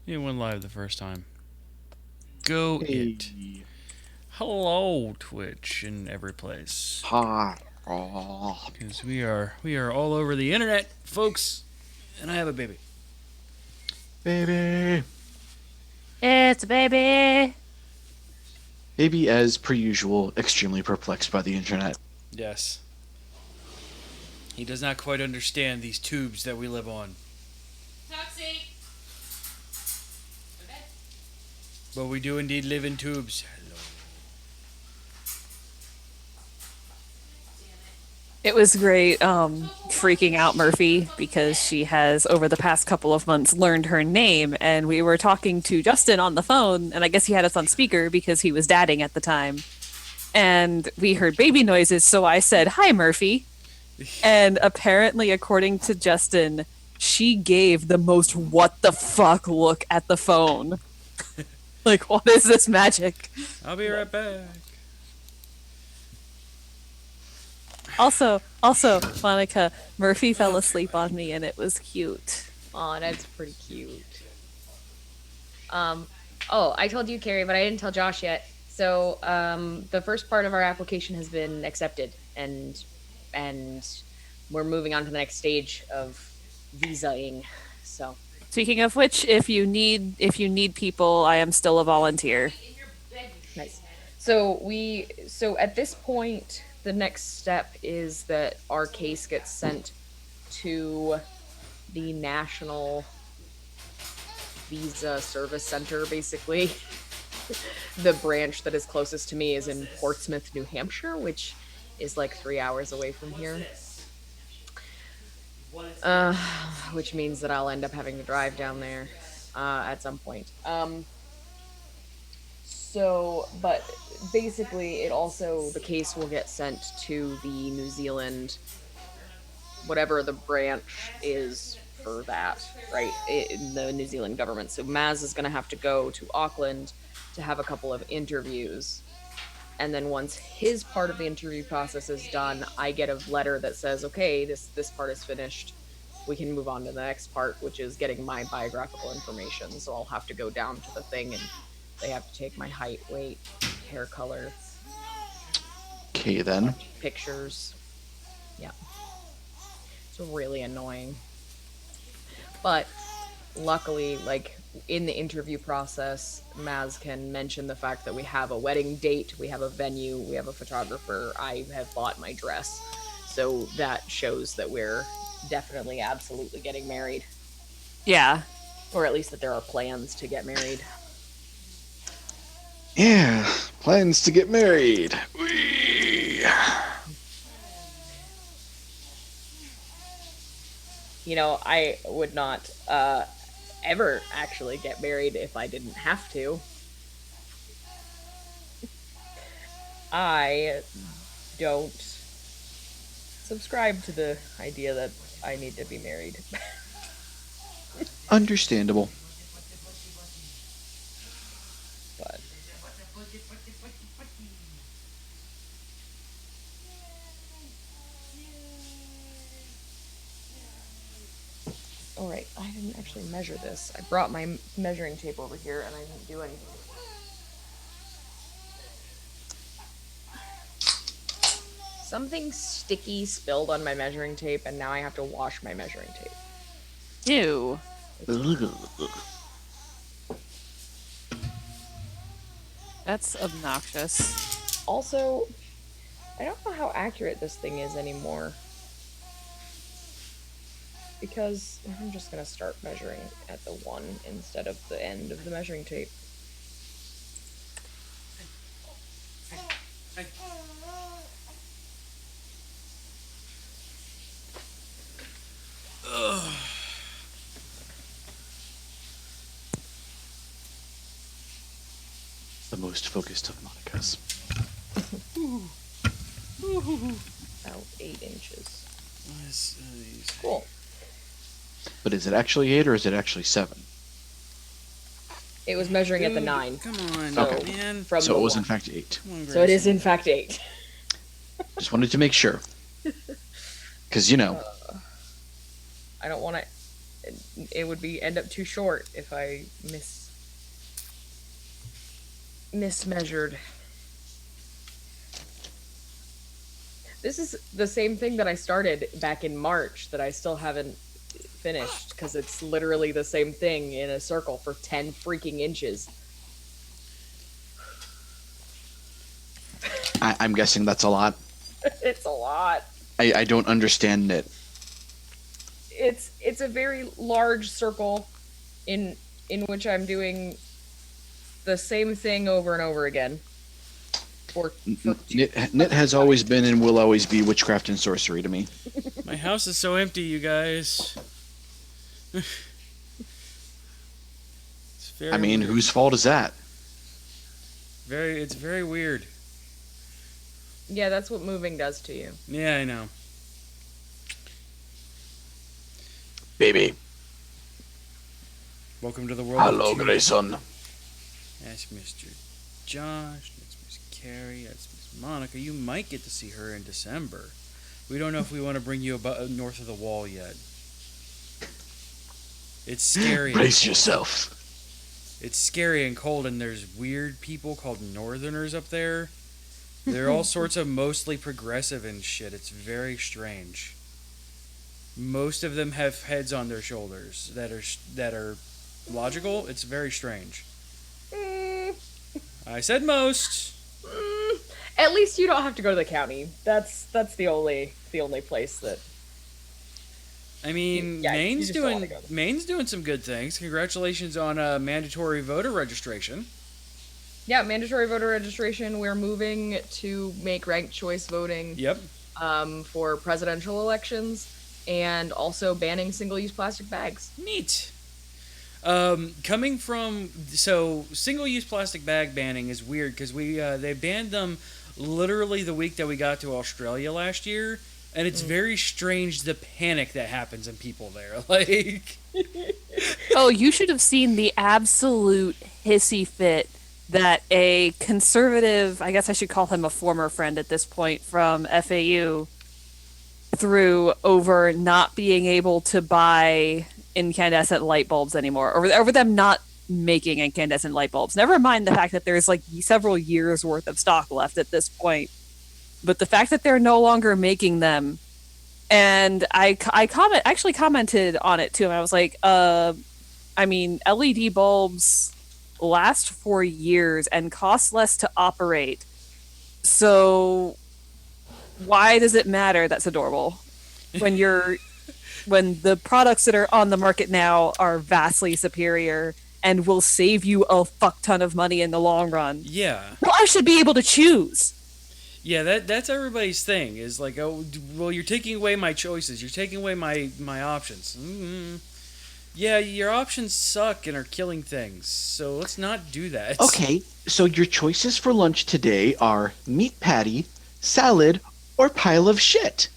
It went live the first time. Go it. Hey. Hello, Twitch in every place. Ha. Oh. Because we are all over the internet, folks. And I have a baby. Baby. It's a baby. Baby, as per usual, extremely perplexed by the internet. Yes. He does not quite understand these tubes that we live on. Taxi. But we do indeed live in tubes. Hello. It was great freaking out Murphy because she has, over the past couple of months, learned her name. And we were talking to Justin on the phone, and I guess he had us on speaker because he was dadding at the time. And we heard baby noises, so I said, "Hi, Murphy." And apparently, according to Justin, she gave the most what the fuck look at the phone. Like, what is this magic? I'll be right back. Also, Monica, Murphy fell asleep on me and it was cute. Aw, that's pretty cute. Oh, I told you, Carrie, but I didn't tell Josh yet. So, the first part of our application has been accepted, and we're moving on to the next stage of visaing. So, Speaking of which, if you need people, I am still a volunteer. nice. So at this point, the next step is that our case gets sent to the National Visa Service Center, basically. The branch that is closest to me is in Portsmouth, New Hampshire, which is like 3 hours away from here. Which means that I'll end up having to drive down there at some point. But basically, the case will get sent to the New Zealand, whatever the branch is for that, right? In the New Zealand government. So Maz is going to have to go to Auckland to have a couple of interviews. And then once his part of the interview process is done, I get a letter that says, okay, this part is finished. We can move on to the next part, which is getting my biographical information. So I'll have to go down to the thing and they have to take my height, weight, hair color, Okay, then. pictures. Yeah. It's really annoying. But luckily, like, in the interview process, Maz can mention the fact that we have a wedding date, we have a venue, we have a photographer, I have bought my dress. So that shows that we're definitely, absolutely getting married. Yeah. Or at least that there are plans to get married. Yeah, plans to get married. Whee! You know, I would not ever actually get married if I didn't have to. I don't subscribe to the idea that I need to be married. Understandable. But all right, I didn't actually measure this. I brought my measuring tape over here and I didn't do anything. Something sticky spilled on my measuring tape and now I have to wash my measuring tape. Ew. That's obnoxious. Also, I don't know how accurate this thing is anymore. Because I'm just gonna start measuring at the 1 instead of the end of the measuring tape. The most focused of Monicas. About 8 inches. What is these? Cool. But is it actually 8 or is it actually 7? It was measuring at the Dude, 9. Come on, So, man. from So the it was in 1. fact 8. Come on, So it is Grayson. in fact 8. Just wanted to make sure. Because, I don't want to. it would end up too short if I mismeasured. This is the same thing that I started back in March that I still haven't finished because it's literally the same thing in a circle for 10 freaking inches. I'm guessing that's a lot. It's a lot. I don't understand it. It's a very large circle in which I'm doing the same thing over and over again. Knit has always been and will always be witchcraft and sorcery to me. My house is so empty, you guys. It's very I mean, weird. whose fault is that? It's very weird. Yeah, that's what moving does to you. Yeah, I know. Baby. Welcome to the world. Hello, of Grayson. That's Mr. Josh. That's Miss Carrie. That's Miss Monica. You might get to see her in December. We don't know if we want to bring you north of the wall yet. It's scary. Brace yourself. It's scary and cold, and there's weird people called Northerners up there. They're all sorts of mostly progressive and shit. It's very strange. Most of them have heads on their shoulders that are logical. It's very strange. I said most. At least you don't have to go to the county. That's the only place that. I mean, Yeah, you Maine's just don't wanna doing go there. Maine's doing some good things. Congratulations on mandatory voter registration. Yeah, mandatory voter registration. We're moving to make ranked choice voting Yep. for presidential elections, and also banning single-use plastic bags. Neat. Coming from single-use plastic bag banning is weird because they banned them literally the week that we got to Australia last year, and it's very strange the panic that happens in people there. Like, Oh, you should have seen the absolute hissy fit that a conservative, I guess I should call him a former friend at this point, from FAU threw over not being able to buy incandescent light bulbs anymore, or over them not making incandescent light bulbs. Never mind the fact that there's like several years worth of stock left at this point, but the fact that they're no longer making them. And I commented on it too, and I was like, I mean, LED bulbs last for years and cost less to operate. So why does it matter? That's adorable. When the products that are on the market now are vastly superior and will save you a fuck ton of money in the long run. yeah. Well, I should be able to choose. Yeah, that's everybody's thing. Is like, oh, well, you're taking away my choices. You're taking away my options. Yeah, your options suck and are killing things. So let's not do that. Okay, so your choices for lunch today are meat patty, salad, or pile of shit.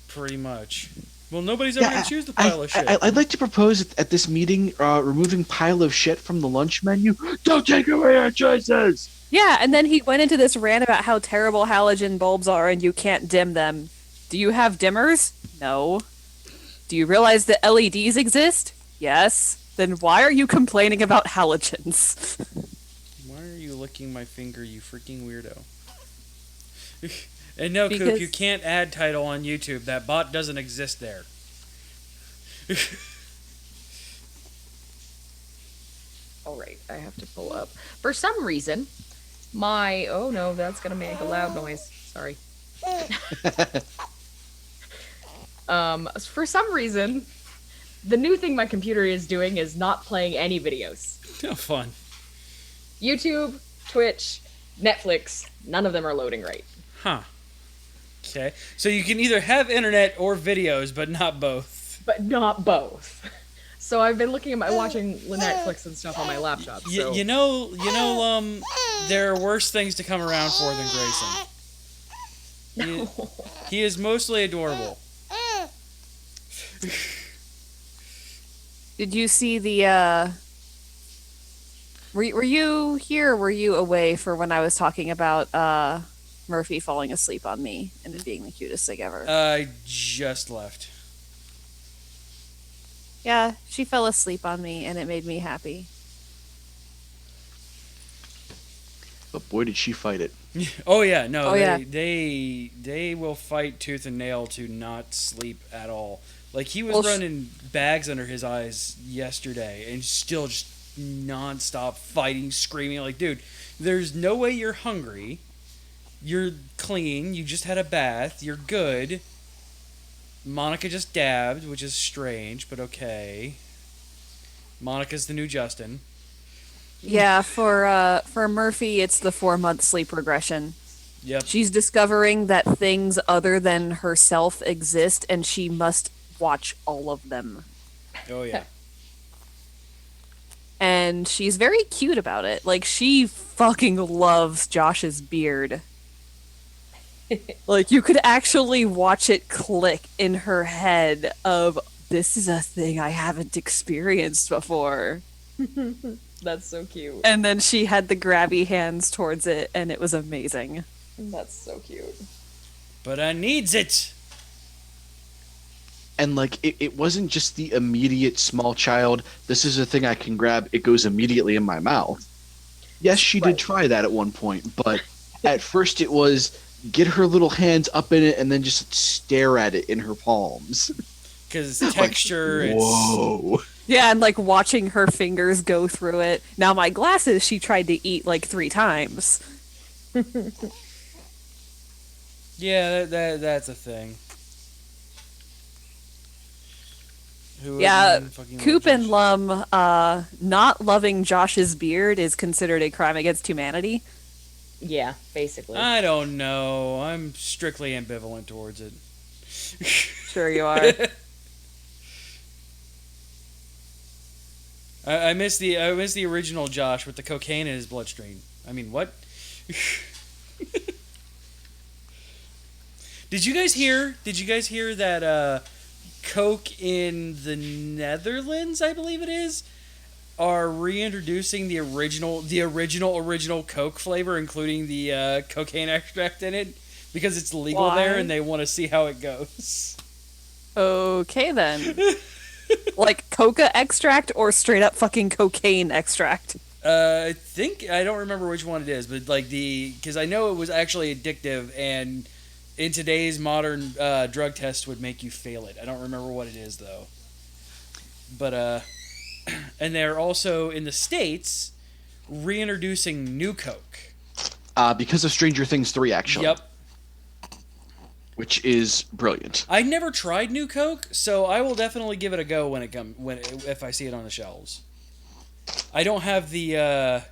Pretty much. Well, nobody's ever going to choose the pile of shit. I'd like to propose at this meeting removing pile of shit from the lunch menu. Don't take away our choices! Yeah, and then he went into this rant about how terrible halogen bulbs are and you can't dim them. Do you have dimmers? No. Do you realize that LEDs exist? Yes. Then why are you complaining about halogens? Why are you licking my finger, you freaking weirdo? And no, Coop, Because- you can't add title on YouTube. That bot doesn't exist there. All right, I have to pull up. For some reason, oh no, that's gonna make a loud noise. Sorry. For some reason, the new thing my computer is doing is not playing any videos. No fun. YouTube, Twitch, Netflix, none of them are loading right. Huh. Okay. So you can either have internet or videos, but not both. But not both. So I've been watching Netflix and stuff on my laptop. So. You know, there are worse things to come around for than Grayson. He is mostly adorable. Did you see the were you here or were you away for when I was talking about Murphy falling asleep on me and it being the cutest thing ever? I just left. Yeah, she fell asleep on me, and it made me happy. But boy, did she fight it. Oh yeah, no, Oh, yeah. they will fight tooth and nail to not sleep at all. Like he was Well, running bags under his eyes yesterday, and still just nonstop fighting, screaming. Like, dude, there's no way you're hungry. You're clean. You just had a bath. You're good. Monica just dabbed, which is strange, but okay. Monica's the new Justin. Yeah, for Murphy, it's the 4 month sleep regression. Yep. She's discovering that things other than herself exist, and she must watch all of them. Oh yeah. And she's very cute about it. Like, she fucking loves Josh's beard. Like, you could actually watch it click in her head of, this is a thing I haven't experienced before. That's so cute. And then she had the grabby hands towards it, and it was amazing. That's so cute. But I needs it. And like it wasn't just the immediate small child, this is a thing I can grab, it goes immediately in my mouth. Yes, she Right. did try that at one point, but at first it was get her little hands up in it and then just stare at it in her palms. Because Like, texture, it's whoa. Yeah, and like watching her fingers go through it. Now, my glasses, she tried to eat like 3 times. yeah, that's a thing. Who Yeah, wouldn't fucking Coop love and Josh? Lum, not loving Josh's beard is considered a crime against humanity. Yeah, basically. I don't know. I'm strictly ambivalent towards it. Sure you are. I miss the original Josh with the cocaine in his bloodstream. I mean, what? Did you guys hear that Coke in the Netherlands, I believe it is, are reintroducing the original Coke flavor, including the cocaine extract in it, because it's legal there Why? and they want to see how it goes. Okay, then. Like coca extract or straight up fucking cocaine extract? I think I don't remember which one it is, but like because I know it was actually addictive, and in today's modern drug test would make you fail it. I don't remember what it is though. But and they're also in the States reintroducing New Coke. Because of Stranger Things 3, actually. Yep. Which is brilliant. I never tried New Coke, so I will definitely give it a go if I see it on the shelves. I don't have the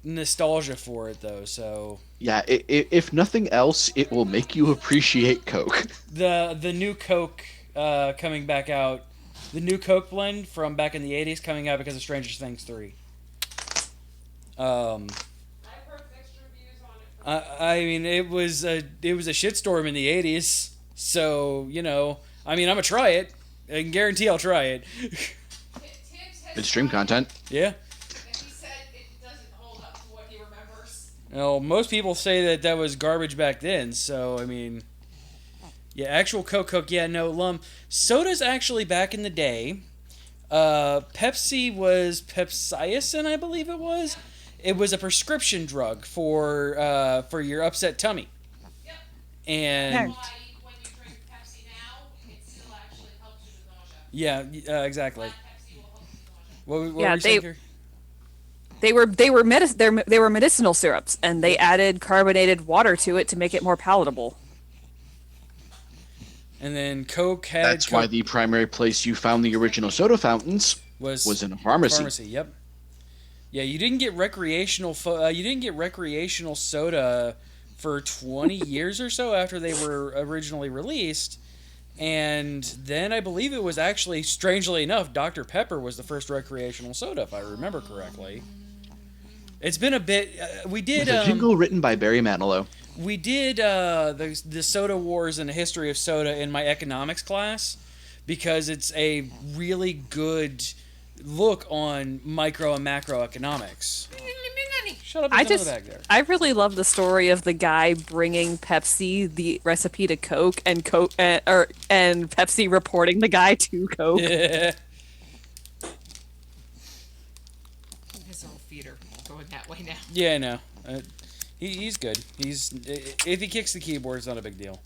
nostalgia for it though, so Yeah, if nothing else, it will make you appreciate Coke. the new Coke coming back out, the new Coke blend from back in the 80s coming out because of Stranger Things 3. I mean, it was a shitstorm in the 80s, so, you know, I mean, I'm gonna try it. I can guarantee I'll try it. It's stream content. Yeah. And he said it doesn't hold up to what he remembers. Well, most people say that was garbage back then, so, I mean, yeah, actual Coke, yeah, no, soda's actually back in the day. Pepsi was Pepsiacin, I believe it was. It was a prescription drug for your upset tummy. Yep. And Why, when you drink Pepsi now, it still actually helps you with nausea. yeah, exactly. Black Pepsi will help you with nausea. What Yeah, were you saying here? They were medicinal syrups, and they added carbonated water to it to make it more palatable. And then Coke had That's why the primary place you found the original soda fountains was in a pharmacy. Yep. Yeah, you didn't get recreational soda for 20 years or so after they were originally released. And then I believe it was actually, strangely enough, Dr. Pepper was the first recreational soda, if I remember correctly. It's been a bit. We did With a jingle written by Barry Manilow. we did the soda wars and the history of soda in my economics class, because it's a really good look on micro and macroeconomics. Shut up and sit in the back there. I really love the story of the guy bringing Pepsi the recipe to Coke and and Pepsi reporting the guy to Coke. Yeah. His whole feet are going that way now. Yeah, I know. He's good. If he kicks the keyboard, it's not a big deal.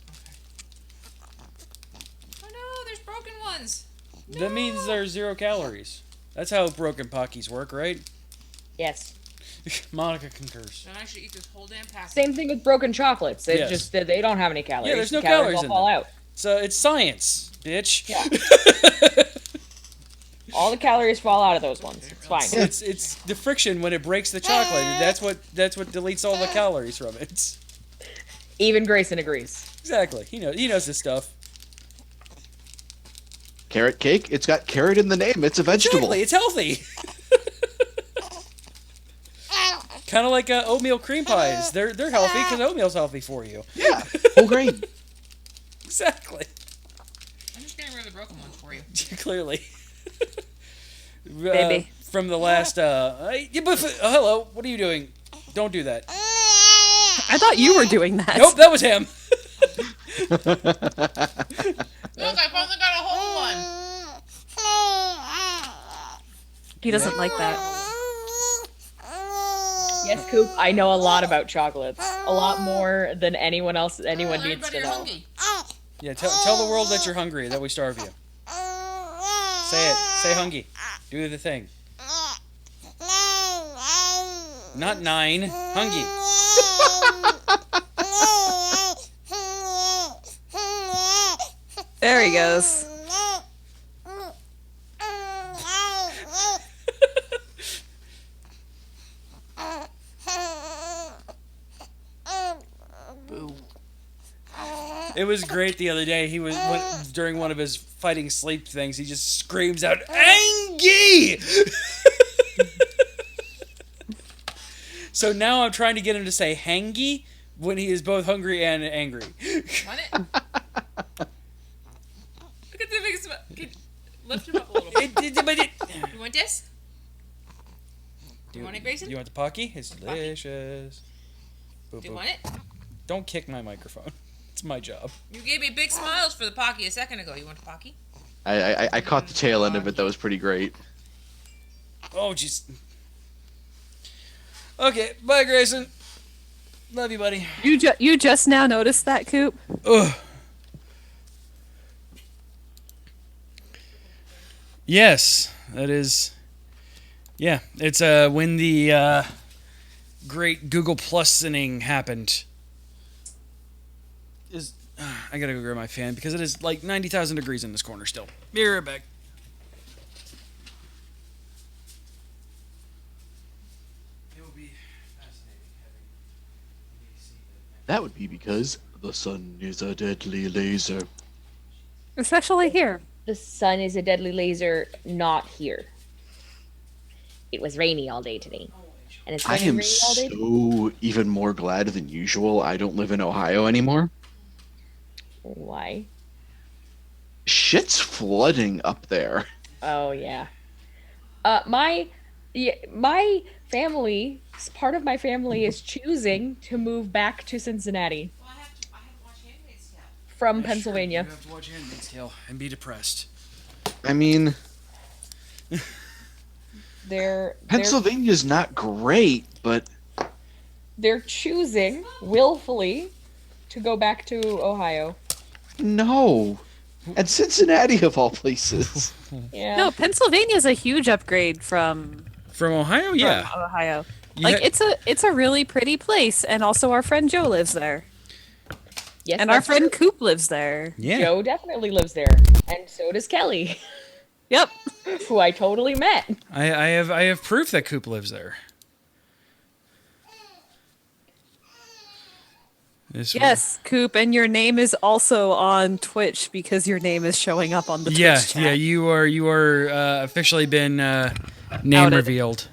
Oh no, there's broken ones. That means there's 0 calories. That's how broken Pockies work, right? Yes. Monica concurs. Then I should eat this whole damn packet. Same thing with broken chocolates. It's Yes. just that they don't have any calories. Yeah, there's no The calories calories in all fall them. out. So it's science, bitch. Yeah. All the calories fall out of those ones. It's fine. It's the friction when it breaks the chocolate. That's what deletes all the calories from it. Even Grayson agrees. Exactly. He knows this stuff. Carrot cake. It's got carrot in the name. It's a vegetable. Exactly. It's healthy. Kind of like oatmeal cream pies. They're healthy because oatmeal's healthy for you. Yeah. Whole grain. Exactly. I'm just getting rid of the broken ones for you. Clearly. Baby. From the last. Hello. What are you doing? Don't do that. I thought you were doing that. Nope, that was him. Look, I finally got a whole one. He doesn't like that. Yes, Coop, I know a lot about chocolates. A lot more than anyone needs Everybody to are know. hungry. Yeah, tell the world that you're hungry, that we starve you. Say it. Say hungry. Do the thing. Not 9. Hungry. There he goes. It was great the other day. During one of his fighting sleep things, he just screams out, "Angie!" So now I'm trying to get him to say "hangy" when he is both hungry and angry. Want it? Look at the big smile. Lift him up a little bit. You want this? Do you want it, Grayson? You want the Pocky? It's delicious. Boop, Do you boop. want it? Don't kick my microphone. It's my job. You gave me big smiles for the Pocky a second ago. You want the Pocky? I caught the tail end of it. That was pretty great. Oh, jeez. Okay, bye, Grayson. Love you, buddy. You just now noticed that, Coop? Ugh. Yes, that is. Yeah, it's when the great Google Plus-ing happened. I gotta go grab my fan because it is like 90,000 degrees in this corner still. Be right back. It will be fascinating having AC. That would be because the sun is a deadly laser. Especially here. The sun is a deadly laser, not here. It was rainy all day today. And it's I raining am rainy all day. so even more glad than usual I don't live in Ohio anymore. Why? Shit's flooding up there. Oh yeah. My family, part of my family is choosing to move back to Cincinnati Well, I have to watch Handmaid's Tale. from Sure, Pennsylvania. you have to watch Handmaid's Tale and be depressed. I mean, They're Pennsylvania's not great, but they're choosing willfully to go back to Ohio. no. And Cincinnati of all places. Yeah. No, Pennsylvania's a huge upgrade from From Ohio, yeah. Ohio. You Like ha- it's a really pretty place, and also our friend Joe lives there, Yes, and our that's friend true. Coop lives there. Yeah. Joe definitely lives there, and so does Kelly, Yep. who I totally met. I have proof that Coop lives there. Yes, Coop, and your name is also on Twitch because your name is showing up on the Twitch Yeah, chat. yeah, you are officially been name Outed. revealed.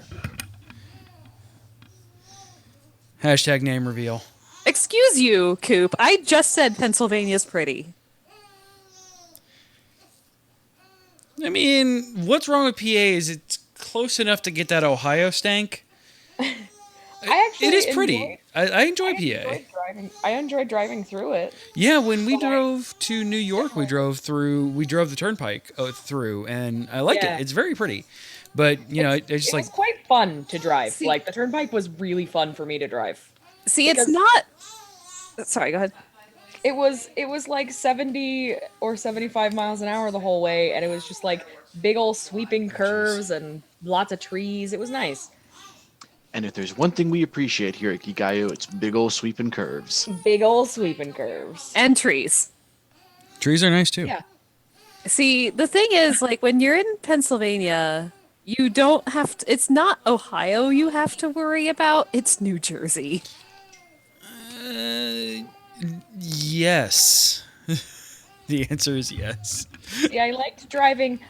Hashtag name reveal. Excuse you, Coop. I just said Pennsylvania's pretty. I mean, what's wrong with PA is it's close enough to get that Ohio stank. actually it is pretty. enjoyed- I enjoy I PA. enjoyed driving. I enjoyed driving through it. Yeah, when we drove to New York, we drove the turnpike through, and I like it. Yeah. It's very pretty. But, you know, it's just It like, was quite fun to drive. See- Like the turnpike was really fun for me to drive. See, it's Because- not. Sorry, go ahead. It was like 70 or 75 miles an hour the whole way, and it was just like big old sweeping curves and lots of trees. It was nice. And if there's one thing we appreciate here at Geek.io, it's big old sweeping curves. Big old sweeping curves. And trees. trees are nice too. Yeah. See, the thing is, like, when you're in Pennsylvania, you don't have to. It's not Ohio you have to worry about, it's New Jersey. Yes. The answer is yes. See, I liked driving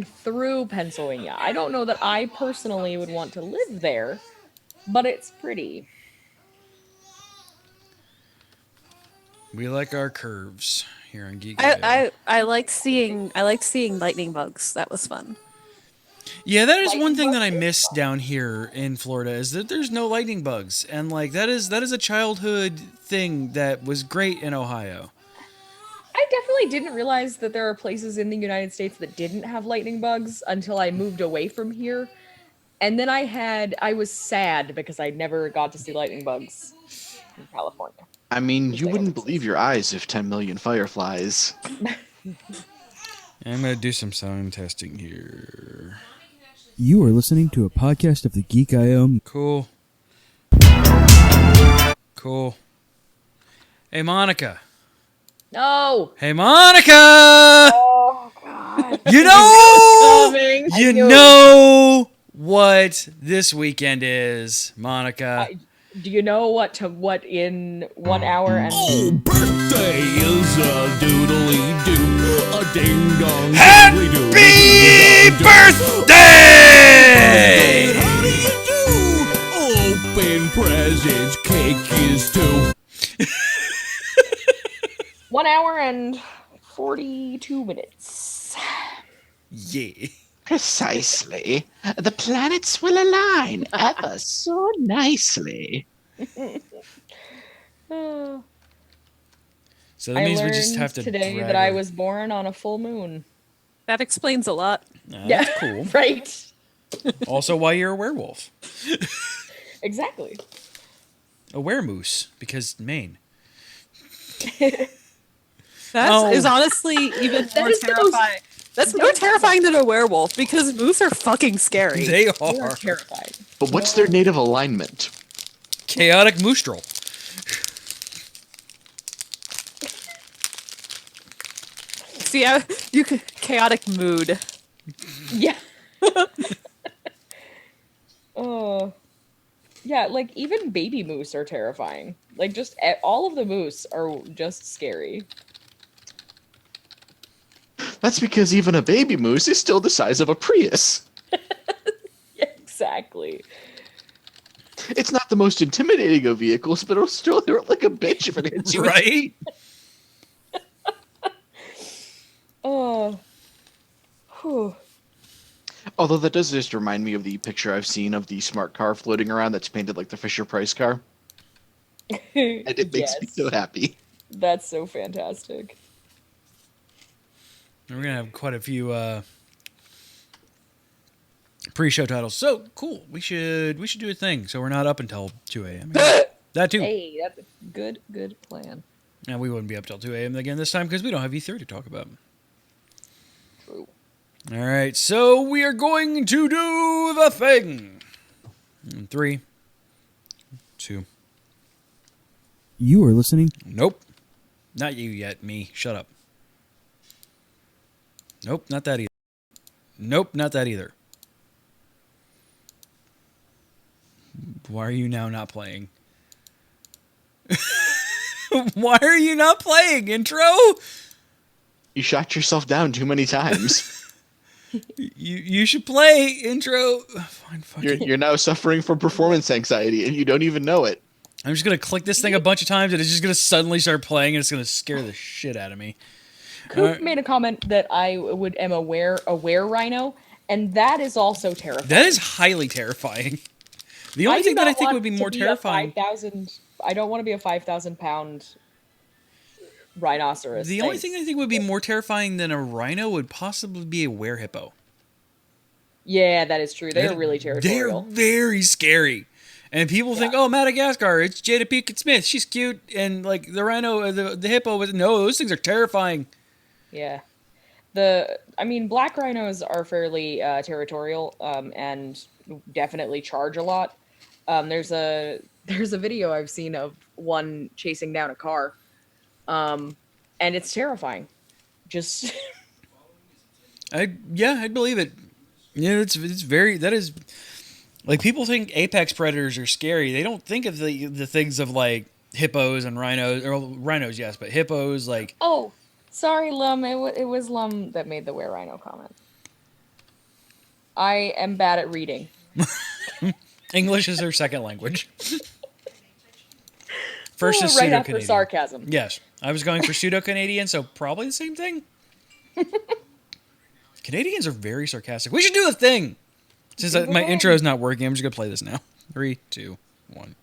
through Pennsylvania. I don't know that I personally would want to live there, but it's pretty. We like our curves here on Geek. I liked seeing lightning bugs. That was fun. Yeah, that is one thing that I miss down here in Florida is that there's no lightning bugs, and like that is a childhood thing that was great in Ohio. I definitely didn't realize that there are places in the United States that didn't have lightning bugs until I moved away from here. And then I was sad because I never got to see lightning bugs in California. I mean, you wouldn't believe your eyes if 10 million fireflies. I'm gonna do some sound testing here. You are listening to a podcast of the Geek.io. Cool. Cool. Hey, Monica. No! Hey, Monica! Oh, God. You know, Coming. I you knew it. know what this weekend is, Monica. Do you know what in 1 hour and... Oh, birthday is a doodly doo, a ding dong. Happy birthday! How do you do? Open presents, cake is too. 1 hour and 42 minutes. Yeah. Precisely. The planets will align ever so nicely. Oh. So that I means we learned just have to today drag that I her. was born on a full moon. That explains a lot. That's cool. Right. Also, why you're a werewolf. Exactly. A weremoose, because Maine. That is honestly even more is the most- terrifying. That's more terrifying than a werewolf because moose are fucking scary. They They are. are terrifying. But what's their native alignment? Chaotic moostrel. See, you could chaotic mood. Yeah. Oh. Yeah, like even baby moose are terrifying. Like just all of the moose are just scary. That's because even a baby moose is still the size of a Prius. Yeah, exactly. It's not the most intimidating of vehicles, but it'll still hurt like a bitch if it hits you. Right? Oh. Whew. Although that does just remind me of the picture I've seen of the smart car floating around that's painted like the Fisher-Price car. And it makes me Yes. so happy. That's so fantastic. We're going to have quite a few pre-show titles. So, cool. We should do a thing so we're not up until 2 a.m. That too. Hey, that's a good plan. And we wouldn't be up till 2 a.m. again this time because we don't have E3 to talk about. True. All right, so we are going to do the thing. In 3, 2. You are listening. Nope. Not you yet, me. Shut up. Nope, not that either. Nope, not that either. Why are you now not playing? Why are you not playing, intro? You shot yourself down too many times. You should play, intro. Fine, fucking. You're now suffering from performance anxiety, and you don't even know it. I'm just going to click this thing a bunch of times, and it's just going to suddenly start playing, and it's going to scare the shit out of me. Coop made a comment that I am a were rhino, and that is also terrifying. That is highly terrifying. The only thing that I think want would be to more terrifying. 5,000. I don't want to be a 5,000-pound rhinoceros. The only thing I think would be more terrifying than a rhino would possibly be a werehippo. Yeah, that is true. They're really territorial. They're very scary. And people think, oh, Madagascar, it's Jada Pinkett Smith. She's cute. And like the rhino, the hippo, no, those things are terrifying. Yeah. Black rhinos are fairly territorial and definitely charge a lot. There's a video I've seen of one chasing down a car, and it's terrifying. Just I'd believe it. Yeah, it's very, that is, like, people think apex predators are scary. They don't think of the things of like hippos and rhinos, or rhinos, yes, but hippos, like. Oh, sorry, Lum. It was Lum that made the were rhino comment. I am bad at reading. English is her second language. First is right pseudo-Canadian. after sarcasm. Yes, I was going for pseudo-Canadian, so probably the same thing. Canadians are very sarcastic. We should do a thing. Since my intro is not working, I'm just going to play this now. 3, 2, 1.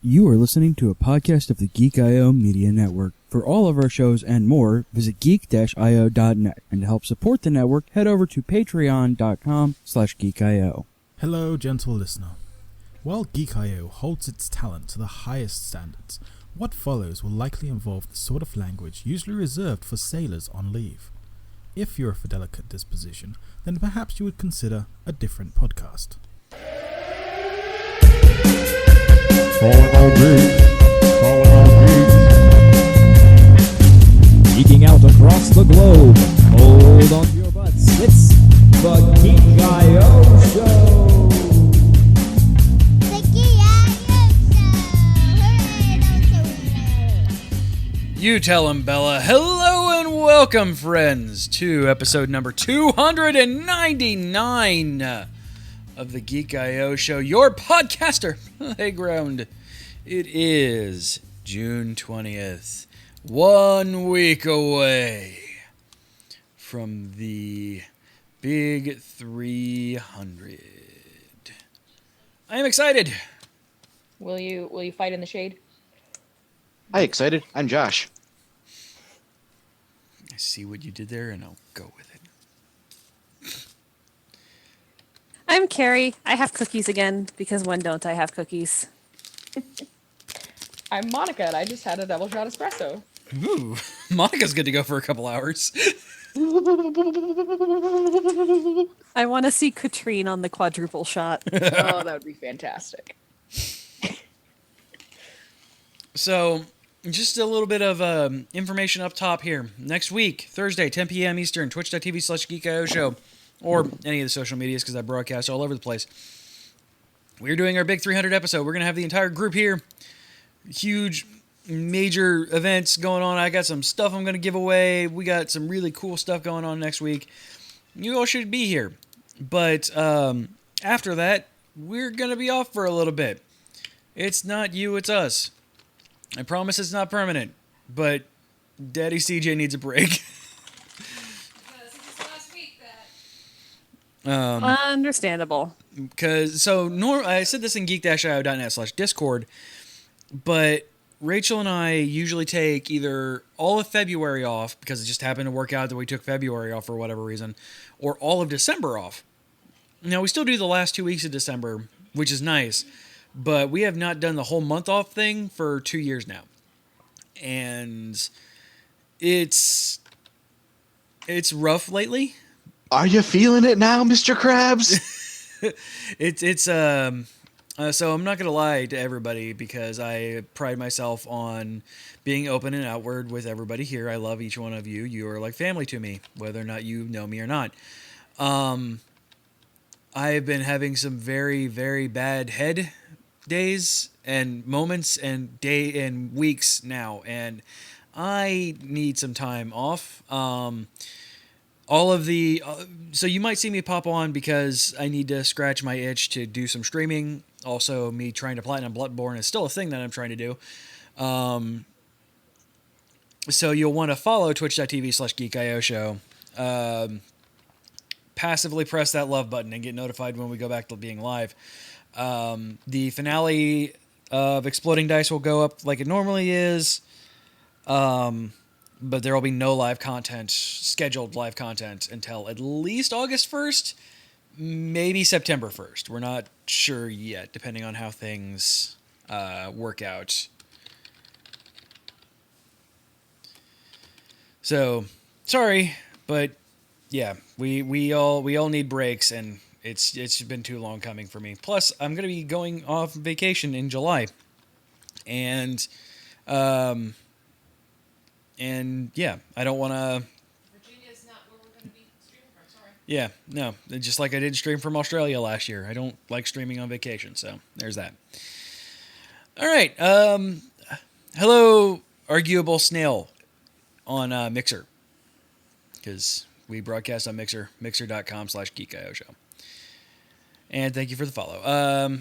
You are listening to a podcast of the Geek.io Media Network. For all of our shows and more, visit geek-io.net. And to help support the network, head over to patreon.com/geek.io. Hello, gentle listener. While Geek.io holds its talent to the highest standards, what follows will likely involve the sort of language usually reserved for sailors on leave. If you're of a delicate disposition, then perhaps you would consider a different podcast. Geeking out across the globe. Hold on to your butts. It's the Geek.io Show. The Geek.io Show. You tell him, Bella. Hello and welcome, friends, to episode number 299 of the Geek.io Show, your podcaster playground. It is June 20th, 1 week away from the big 300. I am excited. Will you fight in the shade? Hi, excited. I'm Josh. I see what you did there, and I'll go with it. I'm Carrie. I have cookies again, because when don't I have cookies? I'm Monica, and I just had a double shot espresso. Ooh, Monica's good to go for a couple hours. I want to see Katrine on the quadruple shot. Oh, that would be fantastic. So, just a little bit of information up top here. Next week, Thursday, 10 p.m. Eastern, twitch.tv/geekio show, or any of the social medias, because I broadcast all over the place. We're doing our big 300 episode. We're going to have the entire group here. Huge, major events going on. I got some stuff I'm going to give away. We got some really cool stuff going on next week. You all should be here. But after that, we're going to be off for a little bit. It's not you, it's us. I promise it's not permanent, but Daddy CJ needs a break. Understandable. Because I said this in geek-io.net/discord, but Rachel and I usually take either all of February off, because it just happened to work out that we took February off for whatever reason, or all of December off. Now, we still do the last 2 weeks of December, which is nice, but we have not done the whole month off thing for 2 years now. And it's rough lately. Are you feeling it now, Mr. Krabs? So I'm not going to lie to everybody, because I pride myself on being open and outward with everybody here. I love each one of you. You are like family to me, whether or not you know me or not. I have been having some very, very bad head days and moments and weeks now, and I need some time off. So you might see me pop on because I need to scratch my itch to do some streaming. Also, me trying to platinum Bloodborne is still a thing that I'm trying to do. So you'll want to follow twitch.tv/geekio show. passively press that love button and get notified when we go back to being live. The finale of Exploding Dice will go up like it normally is, but there will be no live content, scheduled live content, until at least August 1st, maybe September 1st. We're not sure yet, depending on how things work out. So, sorry, but yeah, we all need breaks, and it's been too long coming for me. Plus, I'm gonna be going off vacation in July, and yeah, I don't want to. Virginia's not where we're going to be streaming from. Sorry. Yeah, no, just like I did stream from Australia last year. I don't like streaming on vacation, so there's that. All right, hello, arguable snail on Mixer, because we broadcast on Mixer, mixer.com/geekio show. And thank you for the follow.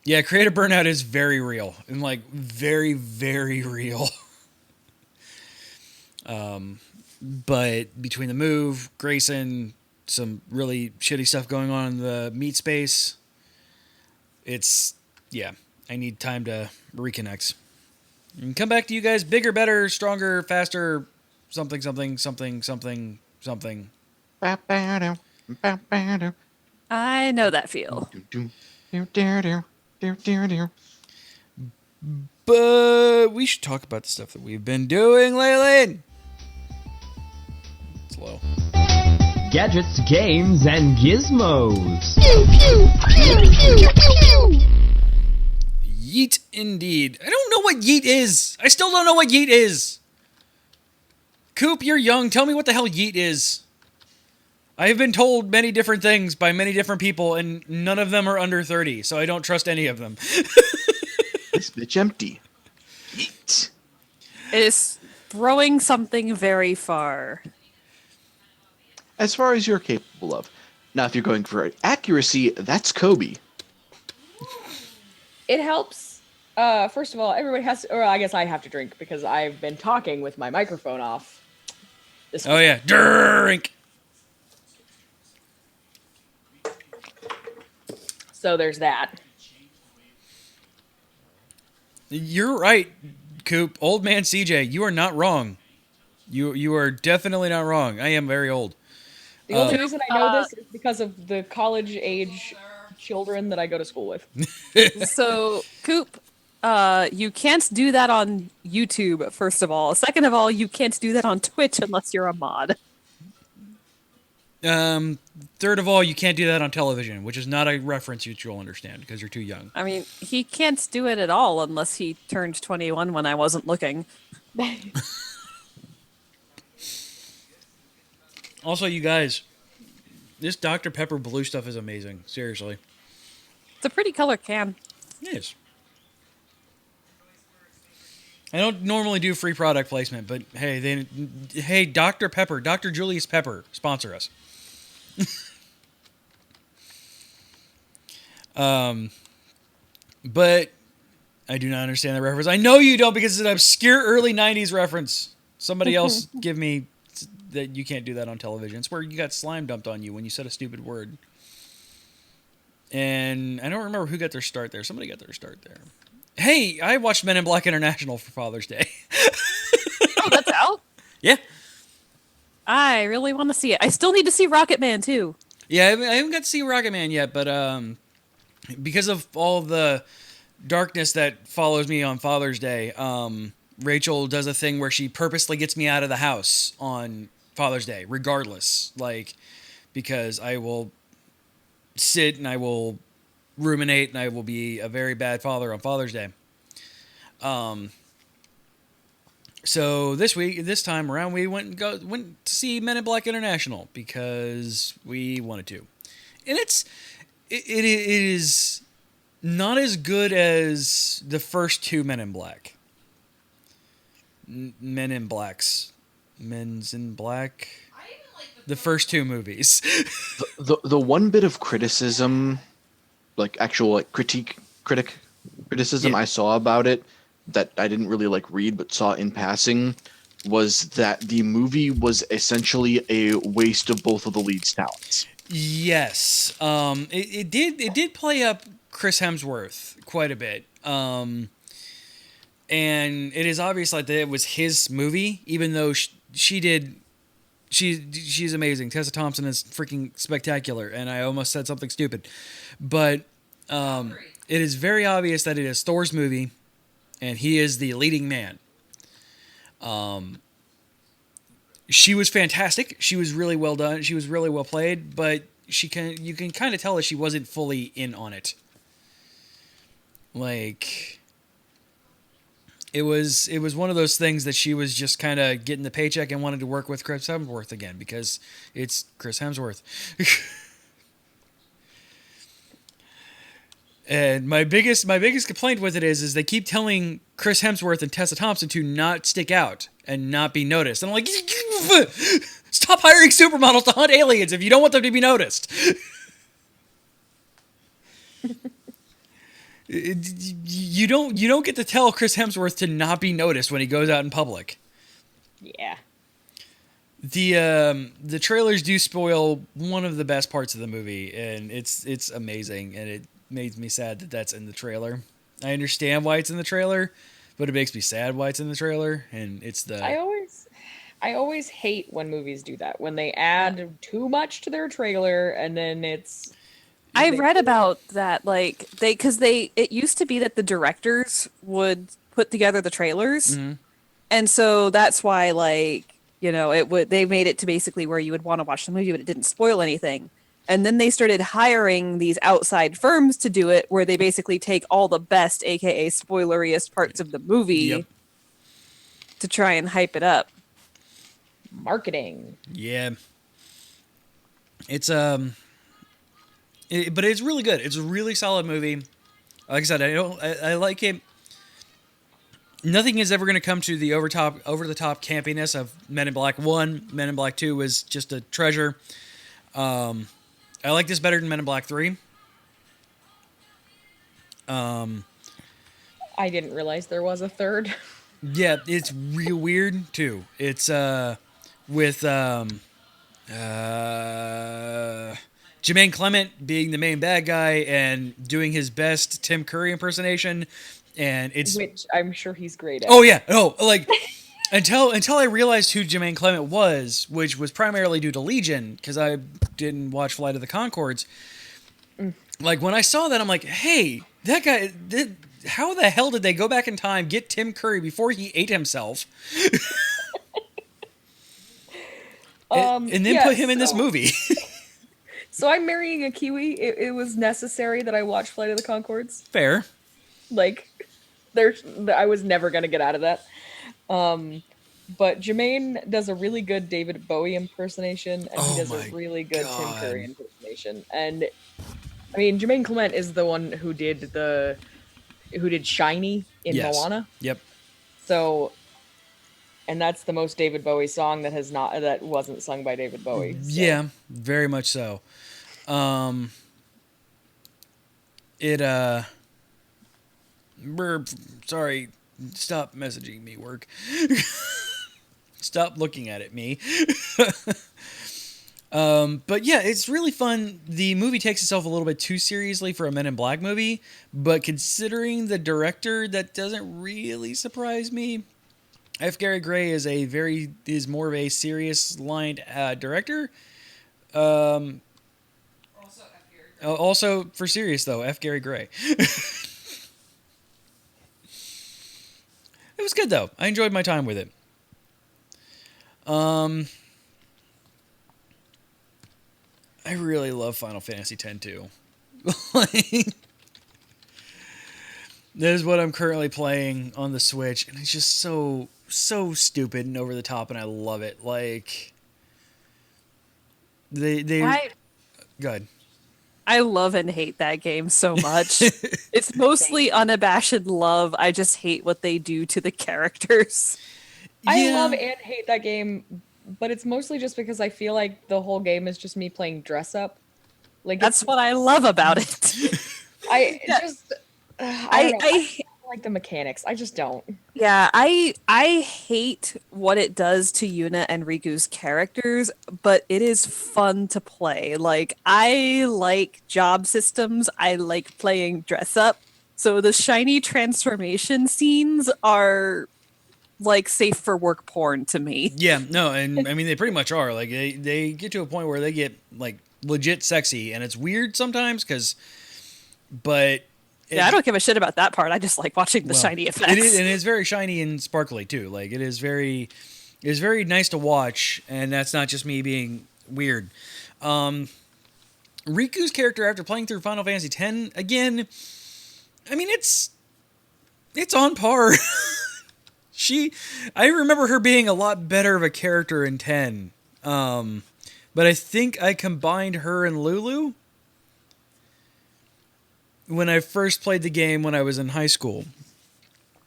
Yeah, creative burnout is very real, and like very, very real. But between the move, Grayson, some really shitty stuff going on in the meat space, I need time to reconnect. And come back to you guys bigger, better, stronger, faster, something. I know that feel. But we should talk about the stuff that we've been doing lately. It's low. Gadgets, games, and gizmos. Yeet, indeed. I don't know what yeet is. I still don't know what yeet is. Coop, you're young. Tell me what the hell yeet is. I have been told many different things by many different people, and none of them are under 30, so I don't trust any of them. This bitch empty. Yeet. It is throwing something very far. As far as you're capable of. Now, if you're going for accuracy, that's Kobe. It helps. First of all, everybody has to, or I guess I have to drink because I've been talking with my microphone off. Oh yeah, drink. So there's that. You're right, Coop. Old man CJ, you are not wrong. You are definitely not wrong. I am very old. The only reason I know this is because of the college age children that I go to school with. So, Coop, you can't do that on YouTube, first of all. Second of all, you can't do that on Twitch unless you're a mod. Third of all, you can't do that on television, which is not a reference that you'll understand because you're too young. I mean, he can't do it at all unless he turned 21 when I wasn't looking. Also, you guys, this Dr. Pepper blue stuff is amazing. Seriously. It's a pretty color can. It is. I don't normally do free product placement, but hey, Dr. Pepper, Dr. Julius Pepper, sponsor us. But I do not understand the reference. I know you don't because it's an obscure early 90s reference. Somebody else give me that you can't do that on television. It's where you got slime dumped on you when you said a stupid word. And I don't remember who got their start there. Somebody got their start there. Hey, I watched Men in Black International for Father's Day. Oh, that's out? Yeah. I really want to see it. I still need to see Rocket Man, too. Yeah, I haven't got to see Rocket Man yet, but because of all the darkness that follows me on Father's Day, Rachel does a thing where she purposely gets me out of the house on Father's Day, regardless. Like, because I will sit and I will ruminate and I will be a very bad father on Father's Day. So this time around, we went to see Men in Black International because we wanted to, and it is not as good as the first two Men in Black. Men in Blacks, Men's in Black. The first two movies. The one bit of criticism, like actual critic criticism Yeah. I saw about it that I didn't really read but saw in passing was that the movie was essentially a waste of both of the lead's talents. Yes. It did play up Chris Hemsworth quite a bit. And it is obvious like that it was his movie, even though she's amazing. Tessa Thompson is freaking spectacular, and I almost said something stupid. But it is very obvious that it is Thor's movie, and he is the leading man. She was fantastic. She was really well done. She was really well played, but you can kind of tell that she wasn't fully in on it. Like, it was one of those things that she was just kind of getting the paycheck and wanted to work with Chris Hemsworth again because it's Chris Hemsworth. And my biggest complaint with it is they keep telling Chris Hemsworth and Tessa Thompson to not stick out and not be noticed. And I'm like, stop hiring supermodels to hunt aliens if you don't want them to be noticed. You don't get to tell Chris Hemsworth to not be noticed when he goes out in public. Yeah. The trailers do spoil one of the best parts of the movie, and it's amazing, and it made me sad that that's in the trailer. I understand why it's in the trailer, but it makes me sad why it's in the trailer, and it's the... I always hate when movies do that, when they add too much to their trailer, and then it's... I read about that, like, it used to be that the directors would put together the trailers, and so that's why, like, you know, they made it to basically where you would want to watch the movie, but it didn't spoil anything. And then they started hiring these outside firms to do it, where they basically take all the best, aka spoileriest parts of the movie to try and hype it up. Marketing. Yeah. It's but it's really good. It's a really solid movie. Like I said, I like it. Nothing is ever going to come to the over the top campiness of Men in Black 1. Men in Black 2 was just a treasure. I like this better than Men in Black 3. I didn't realize there was a third. Yeah, it's real weird too. It's with Jermaine Clement being the main bad guy and doing his best Tim Curry impersonation, and it's which I'm sure he's great at. Oh yeah, like until I realized who Jermaine Clement was, which was primarily due to Legion because I didn't watch Flight of the Conchords. Like when I saw that, I'm like, hey, that guy. How the hell did they go back in time, get Tim Curry before he ate himself, and then put him in this movie? So I'm marrying a Kiwi. It was necessary that I watch Flight of the Conchords. Fair. Like, I was never going to get out of that. But Jermaine does a really good David Bowie impersonation, and he does a really good Tim Curry impersonation. And, I mean, Jermaine Clement is the one who did Shiny in Moana. Yep. So, and that's the most David Bowie song that wasn't sung by David Bowie. So. Yeah, very much so. Sorry, stop messaging me, work. Stop looking at it, me. But yeah, it's really fun. The movie takes itself a little bit too seriously for a Men in Black movie, but considering the director, that doesn't really surprise me. F. Gary Gray is more of a serious lined director. Also for serious though, F. Gary Gray. It was good though. I enjoyed my time with it. I really love Final Fantasy X too. That is what I'm currently playing on the Switch, and it's just so stupid and over the top, and I love it. Like go ahead. I love and hate that game so much. It's mostly unabashed love. I just hate what they do to the characters. I love and hate that game, but it's mostly just because I feel like the whole game is just me playing dress up. Like that's what I love about it. I like the mechanics. I just don't. Yeah, I hate what it does to Yuna and Riku's characters, but it is fun to play. Like I like job systems. I like playing dress up. So the shiny transformation scenes are like safe for work porn to me. Yeah, no, and I mean they pretty much are. Like they get to a point where they get like legit sexy, and it's weird sometimes but Yeah, I don't give a shit about that part. I just like watching the shiny effects. It is, and it's very shiny and sparkly too. Like it is very nice to watch, and that's not just me being weird. Riku's character after playing through Final Fantasy X again, I mean it's on par. I remember her being a lot better of a character in 10. But I think I combined her and Lulu when I first played the game when I was in high school.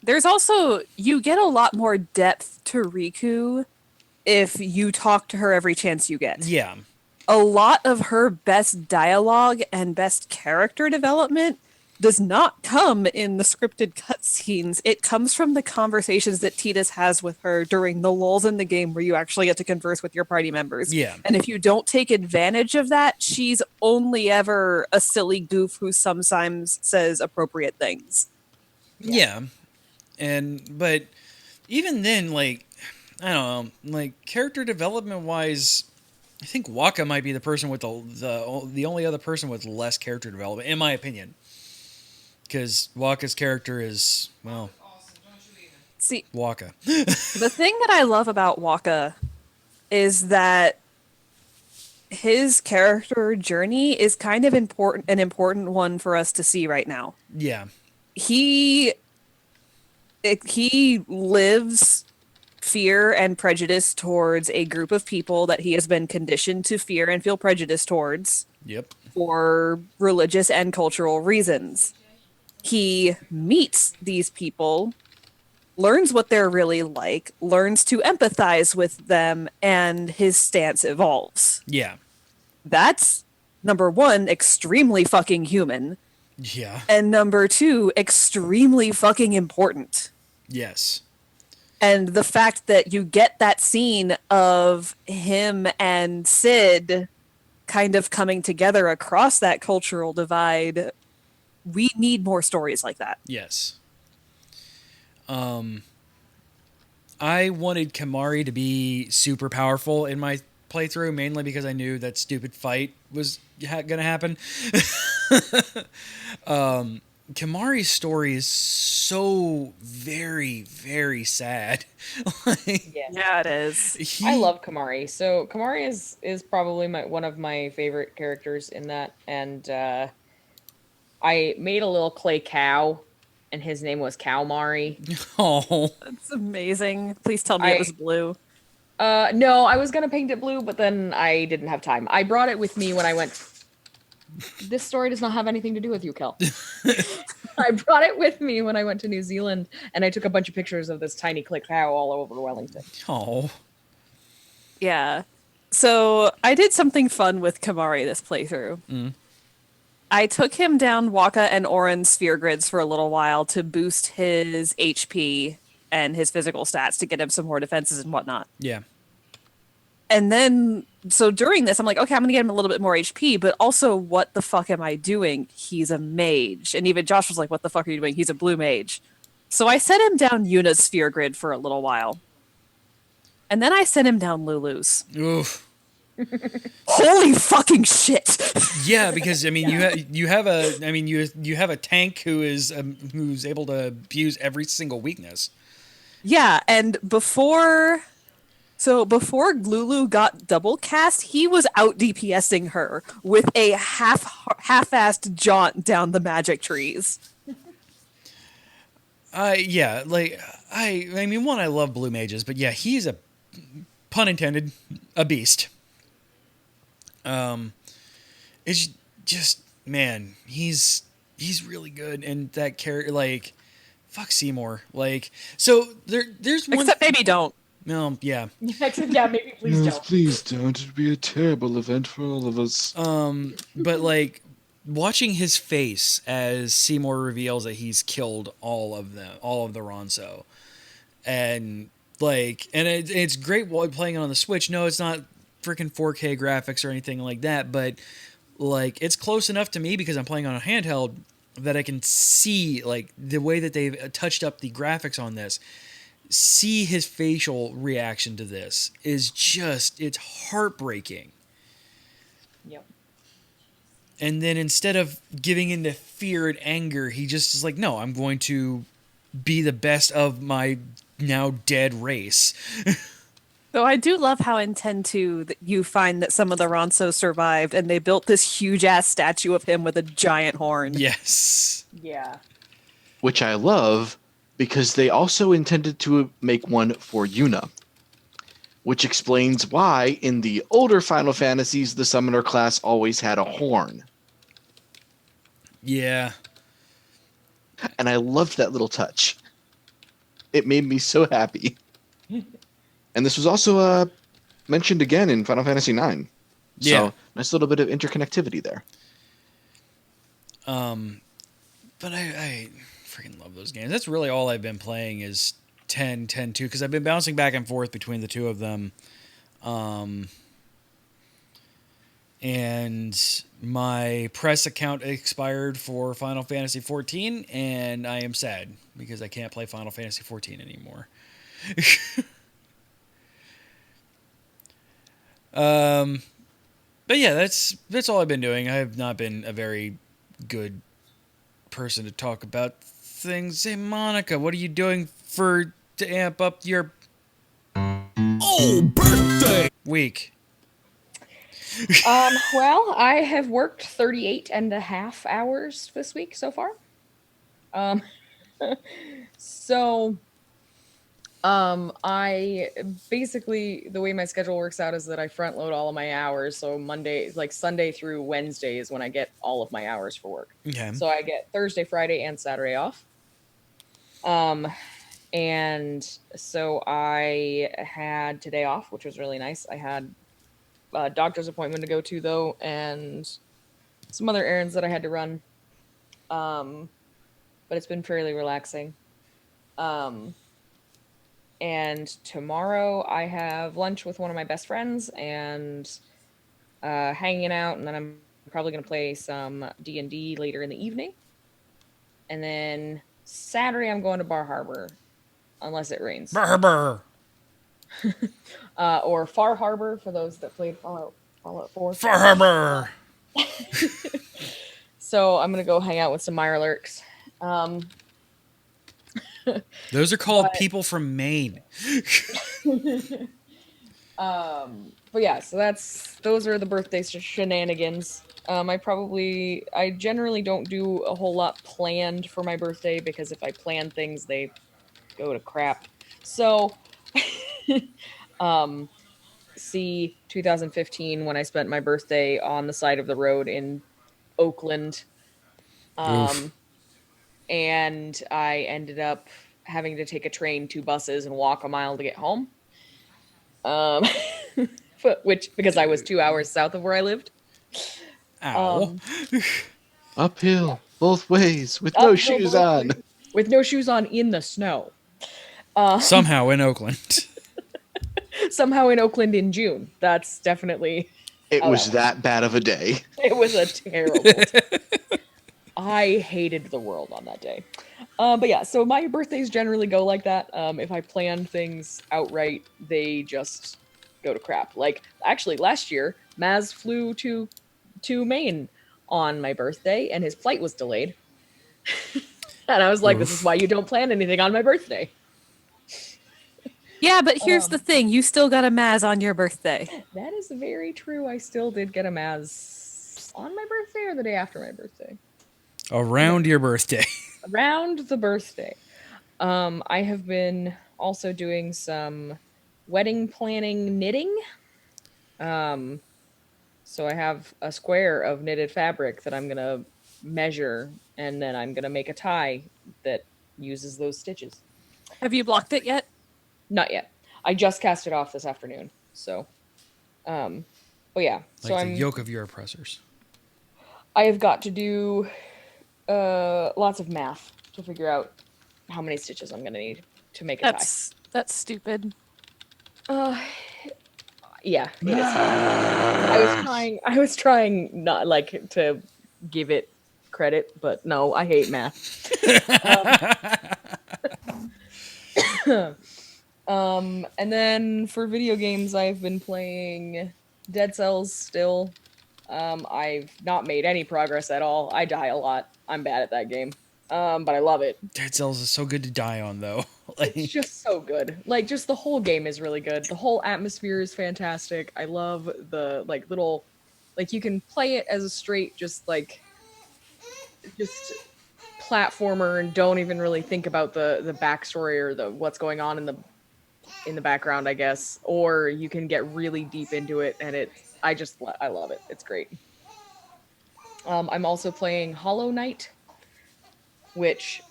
There's also, you get a lot more depth to Riku if you talk to her every chance you get. Yeah. A lot of her best dialogue and best character development does not come in the scripted cutscenes. It comes from the conversations that Tidus has with her during the lulls in the game where you actually get to converse with your party members. Yeah. And if you don't take advantage of that, she's only ever a silly goof who sometimes says appropriate things. Yeah. But even then, like, I don't know, like character development wise, I think Waka might be the person with the only other person with less character development, in my opinion. Because Waka's character is, well, See, Waka. the thing that I love about Waka is that his character journey is kind of an important one for us to see right now. Yeah. He lives fear and prejudice towards a group of people that he has been conditioned to fear and feel prejudice towards. Yep. For religious and cultural reasons. He meets these people, learns what they're really like, learns to empathize with them, and his stance evolves. Yeah. That's, number one, extremely fucking human. Yeah. And number two, extremely fucking important. Yes. And the fact that you get that scene of him and Sid kind of coming together across that cultural divide, we need more stories like that. Yes. I wanted Kamari to be super powerful in my playthrough, mainly because I knew that stupid fight was gonna happen. Kamari's story is so very, very sad. Yeah, it is. I love Kamari. So Kamari is probably one of my favorite characters in that, and I made a little clay cow, and his name was Cowmari. Oh, that's amazing! Please tell me it was blue. No, I was gonna paint it blue, but then I didn't have time. I brought it with me when I went. This story does not have anything to do with you, Kel. I brought it with me when I went to New Zealand, and I took a bunch of pictures of this tiny clay cow all over Wellington. Oh. Yeah. So I did something fun with Kamari this playthrough. Mm. I took him down Waka and Oren's sphere grids for a little while to boost his HP and his physical stats to get him some more defenses and whatnot. Yeah. And then, so during this, I'm like, okay, I'm going to get him a little bit more HP, but also, what the fuck am I doing? He's a mage. And even Josh was like, what the fuck are you doing? He's a blue mage. So I sent him down Yuna's sphere grid for a little while. And then I sent him down Lulu's. Oof. Holy fucking shit! Yeah, because I mean, you have a tank who's able to abuse every single weakness. Yeah, and before Lulu got double cast, he was out DPSing her with a half-assed jaunt down the magic trees. Yeah, like I mean, I love blue mages, but yeah, he's a, pun intended, a beast. It's just, man, he's really good, and that character, like, fuck Seymour, like, so there's one. Except maybe don't. No, yeah. Except maybe please don't. Please don't. It'd be a terrible event for all of us. But like, watching his face as Seymour reveals that he's killed all of them, all of the Ronso, and it's great while playing it on the Switch. No, it's not freaking 4K graphics or anything like that, but like it's close enough to me because I'm playing on a handheld that I can see like the way that they've touched up the graphics on this. See his facial reaction to this is just, it's heartbreaking. Yep. And then instead of giving into fear and anger, he just is like, no, I'm going to be the best of my now dead race. So I do love how in 10-2 that you find that some of the Ronso survived and they built this huge ass statue of him with a giant horn. Yes. Yeah. Which I love because they also intended to make one for Yuna. Which explains why in the older Final Fantasies the summoner class always had a horn. Yeah. And I loved that little touch. It made me so happy. And this was also mentioned again in Final Fantasy IX. Yeah. So, nice little bit of interconnectivity there. But I freaking love those games. That's really all I've been playing is 10, 10, 2, because I've been bouncing back and forth between the two of them. And my press account expired for Final Fantasy 14, and I am sad because I can't play Final Fantasy 14 anymore. But yeah, that's all I've been doing. I have not been a very good person to talk about things. Hey, Monica, what are you doing to amp up your birthday week? Well, I have worked 38 and a half hours this week so far. I basically, the way my schedule works out is that I front load all of my hours. So Sunday through Wednesday is when I get all of my hours for work. Okay. So I get Thursday, Friday, and Saturday off. And so I had today off, which was really nice. I had a doctor's appointment to go to though, and some other errands that I had to run. But it's been fairly relaxing. And tomorrow I have lunch with one of my best friends and hanging out, and then I'm probably going to play some D&D later in the evening. And then Saturday I'm going to Bar Harbor, unless it rains. Bar Harbor. Or Far Harbor for those that played Fallout 4. Far Harbor. So I'm going to go hang out with some Mirelurks. Those are called people from Maine. But yeah, so those are the birthday shenanigans. I generally don't do a whole lot planned for my birthday because if I plan things, they go to crap. So, see 2015 when I spent my birthday on the side of the road in Oakland. And I ended up having to take a train, 2 buses, and walk a mile to get home. Because I was 2 hours south of where I lived. Ow. Uphill, both ways, with no shoes on. With no shoes on in the snow. Somehow in Oakland. Somehow in Oakland in June. That's definitely... It was that bad of a day. It was a terrible day. I hated the world on that day. But yeah, so my birthdays generally go like that. If I plan things outright, they just go to crap. Like, actually, last year, Maz flew to Maine on my birthday, and his flight was delayed. And I was like, this is why you don't plan anything on my birthday. Yeah, but here's the thing. You still got a Maz on your birthday. That is very true. I still did get a Maz on my birthday or the day after my birthday. Around your birthday. Around the birthday. I have been also doing some wedding planning knitting. So I have a square of knitted fabric that I'm going to measure, and then I'm going to make a tie that uses those stitches. Have you blocked it yet? Not yet. I just cast it off this afternoon. So, but yeah. Like the yoke of your oppressors. I have got to do lots of math to figure out how many stitches I'm gonna need to make a tie. That's stupid. Yeah, it is. I was trying not like to give it credit, but no, I hate math. And then for video games, I've been playing Dead Cells still. I've not made any progress at all. I die a lot. I'm bad at that game. But I love it. Dead Cells is so good to die on, though. It's just so good. Like, just the whole game is really good. The whole atmosphere is fantastic. I love the like little, like you can play it as a straight just platformer and don't even really think about the backstory or the what's going on in the background, I guess. Or you can get really deep into it, and I love it. It's great. I'm also playing Hollow Knight, which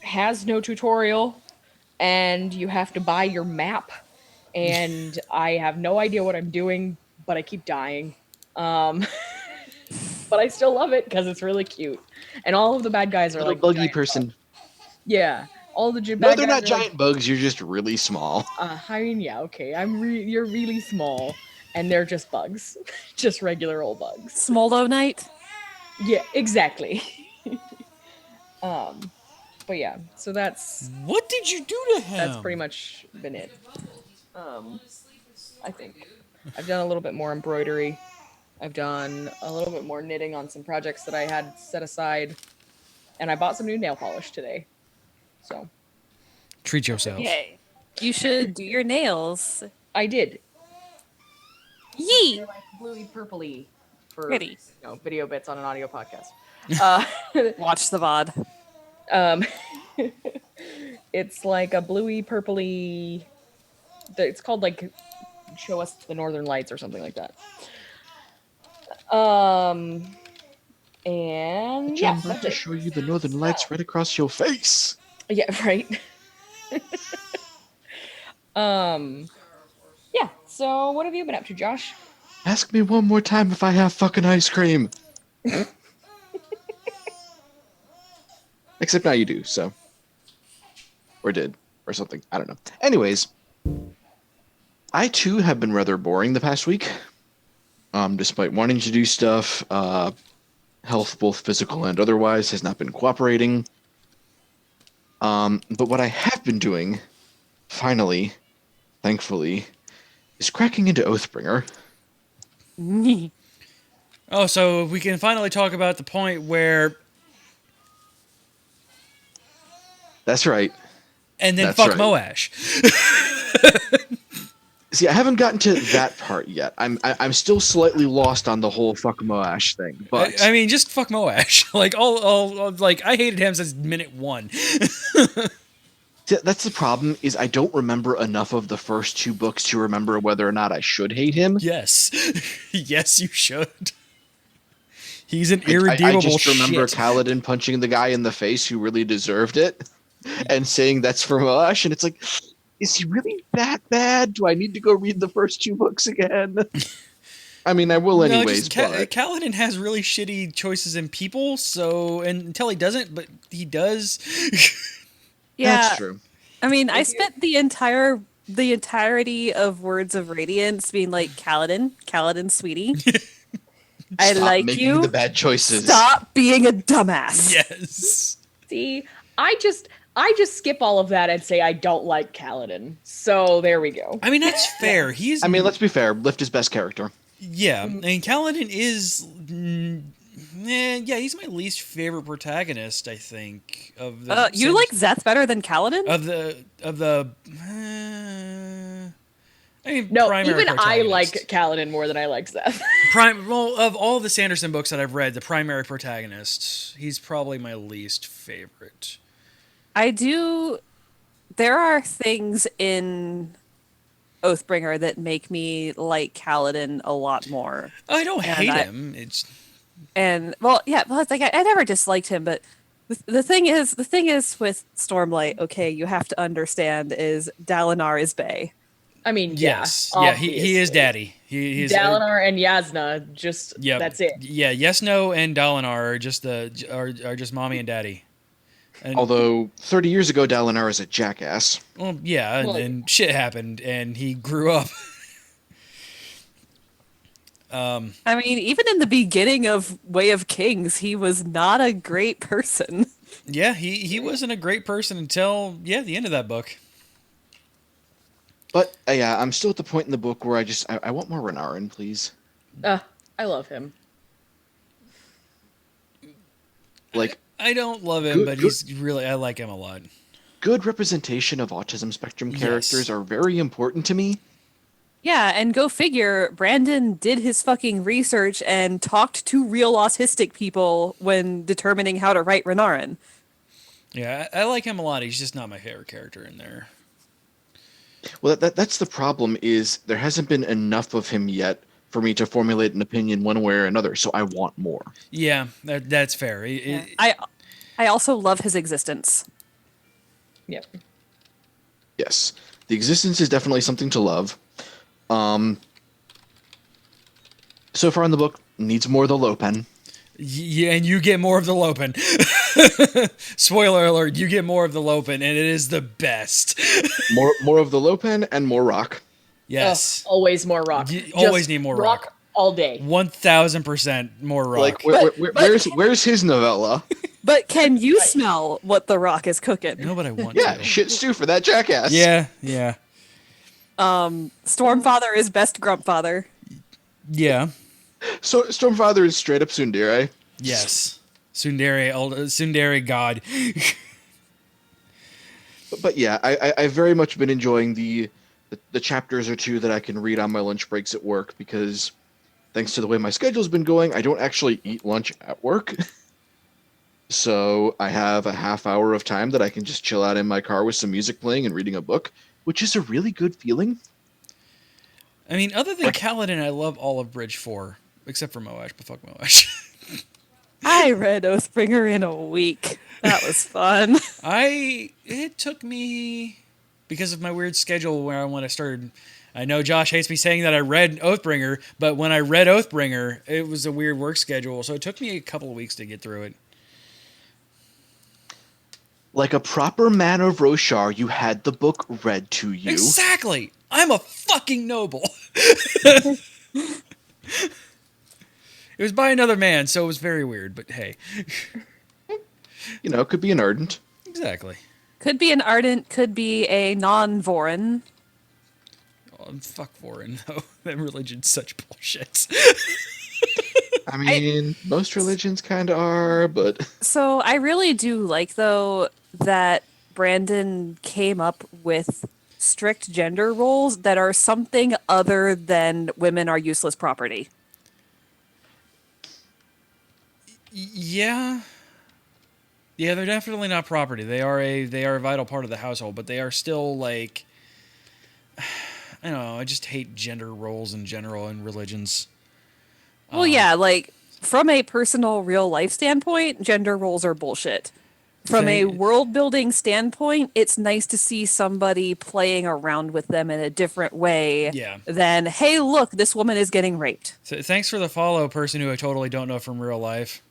has no tutorial, and you have to buy your map. And I have no idea what I'm doing, but I keep dying. But I still love it because it's really cute, and all of the bad guys are Little like buggy person. Yeah, all the No, bad they're guys not are giant bugs. You're just really small. I mean, yeah, okay. You're really small, and they're just bugs, just regular old bugs. Smoldo Knight. Yeah, exactly. But yeah, so that's What did you do to him? that's pretty much been it. I think I've done a little bit more embroidery. I've done a little bit more knitting on some projects that I had set aside, and I bought some new nail polish today. So Treat yourself. Yay. You should do your nails. I did. Yee! They're like bluey purpley for Pretty. Video bits on an audio podcast. Watch the VOD. It's like a bluey purpley. It's called like "Show Us the Northern Lights" or something like that. And yeah, I'm about to show you the northern lights right across your face. Yeah, right. Yeah. So, what have you been up to, Josh? Ask me one more time if I have fucking ice cream. Except now you do, so. Or did. Or something. I don't know. Anyways. I too have been rather boring the past week. Despite wanting to do stuff, health, both physical and otherwise, has not been cooperating. But what I have been doing, finally, thankfully, is cracking into Oathbringer. Oh, so we can finally talk about the point where... That's right. And then That's fuck right. Moash. See, I haven't gotten to that part yet. I'm still slightly lost on the whole fuck Moash thing. But I mean, just fuck Moash. Like like I hated him since minute 1. that's the problem. Is I don't remember enough of the first 2 books to remember whether or not I should hate him. Yes, yes, you should. He's an irredeemable I just remember shit. Kaladin punching the guy in the face who really deserved it, and saying that's for Moash, and it's like, is he really that bad? Do I need to go read the first 2 books again? I mean, I will anyways. But Kaladin has really shitty choices in people, so until he doesn't, but he does. Yeah, that's true. I mean, I spent the entirety of Words of Radiance being like, Kaladin, sweetie. I Stop like making you. the bad choices. Stop being a dumbass. Yes. See, I just skip all of that and say I don't like Kaladin. So there we go. I mean, that's fair. He's. I mean, let's be fair. Lift is best character. Yeah, and Kaladin is. Yeah, he's my least favorite protagonist. I think of the. You like Zeth better than Kaladin? Of the. I mean, No, primary even I protagonist. like Kaladin more than I like Zeth. Well, of all the Sanderson books that I've read, the primary protagonist, he's probably my least favorite. There are things in Oathbringer that make me like Kaladin a lot more. I don't hate him. It's well, it's like I never disliked him, but the thing is with Stormlight, okay, you have to understand is Dalinar is Bay. I mean, Yes. yeah, Yeah, he is obviously. daddy. He is Dalinar and Yasna, just that's it. Yeah, Yesno and Dalinar are just are just mommy and daddy. And Although 30 years ago, Dalinar is a jackass. well, yeah, Well, and shit happened, and he grew up. I mean, even in the beginning of Way of Kings, he was not a great person. Yeah, he wasn't a great person until the end of that book. But yeah, I'm still at the point in the book where I want more Renarin, please. I love him. Like, I don't love him, but I like him a lot. good representation of autism spectrum characters are very important to me. Yeah, and go figure, Brandon did his fucking research and talked to real autistic people when determining how to write Renarin. Yeah, I like him a lot. He's just not my favorite character in there. Well, that's the problem, is there hasn't been enough of him yet for me to formulate an opinion one way or another, so I want more. Yeah, that's fair. I also love his existence. Yep. Yes. The existence is definitely something to love. So far in the book, needs more of the Lopen. Yeah, and you get more of the Lopen. Spoiler alert, you get more of the Lopen, and it is the best. more of the Lopen and more rock. Yes. Always more rock. You always need more rock. All day. 1000% more rock. Like, where's his novella? But can you smell what the rock is cooking? No, but I want Yeah, to. shit stew for that jackass. Yeah. Stormfather is best Grumpfather. Yeah. So Stormfather is straight up Tsundere. Yes. Tsundere god. But yeah, I've very much been enjoying the chapters or two that I can read on my lunch breaks at work, because thanks to the way my schedule's been going, I don't actually eat lunch at work. So I have a half hour of time that I can just chill out in my car with some music playing and reading a book, which is a really good feeling. I mean, other than Kaladin, I love all of Bridge 4, except for Moash, but fuck Moash. I read Oathbringer in a week. That was fun. It took me, because of my weird schedule when I started. I know Josh hates me saying that I read Oathbringer, but when I read Oathbringer, it was a weird work schedule, so it took me a couple of weeks to get through it. Like a proper man of Roshar, you had the book read to you. Exactly! I'm a fucking noble! It was by another man, so it was very weird, but hey. You know, it could be an ardent. Exactly. Could be an ardent, could be a non-Vorin. Oh, fuck Vorin, though. That religion's such bullshit. I mean, most religions kind of are, but... So I really do like, though, that Brandon came up with strict gender roles that are something other than women are useless property. Yeah. Yeah, they're definitely not property. They are a vital part of the household, but they are still like, I don't know, I just hate gender roles in general in religions. Well, yeah, like from a personal real life standpoint, gender roles are bullshit. From a world building standpoint, it's nice to see somebody playing around with them in a different way than, hey, look, this woman is getting raped. So thanks for the follow, person who I totally don't know from real life.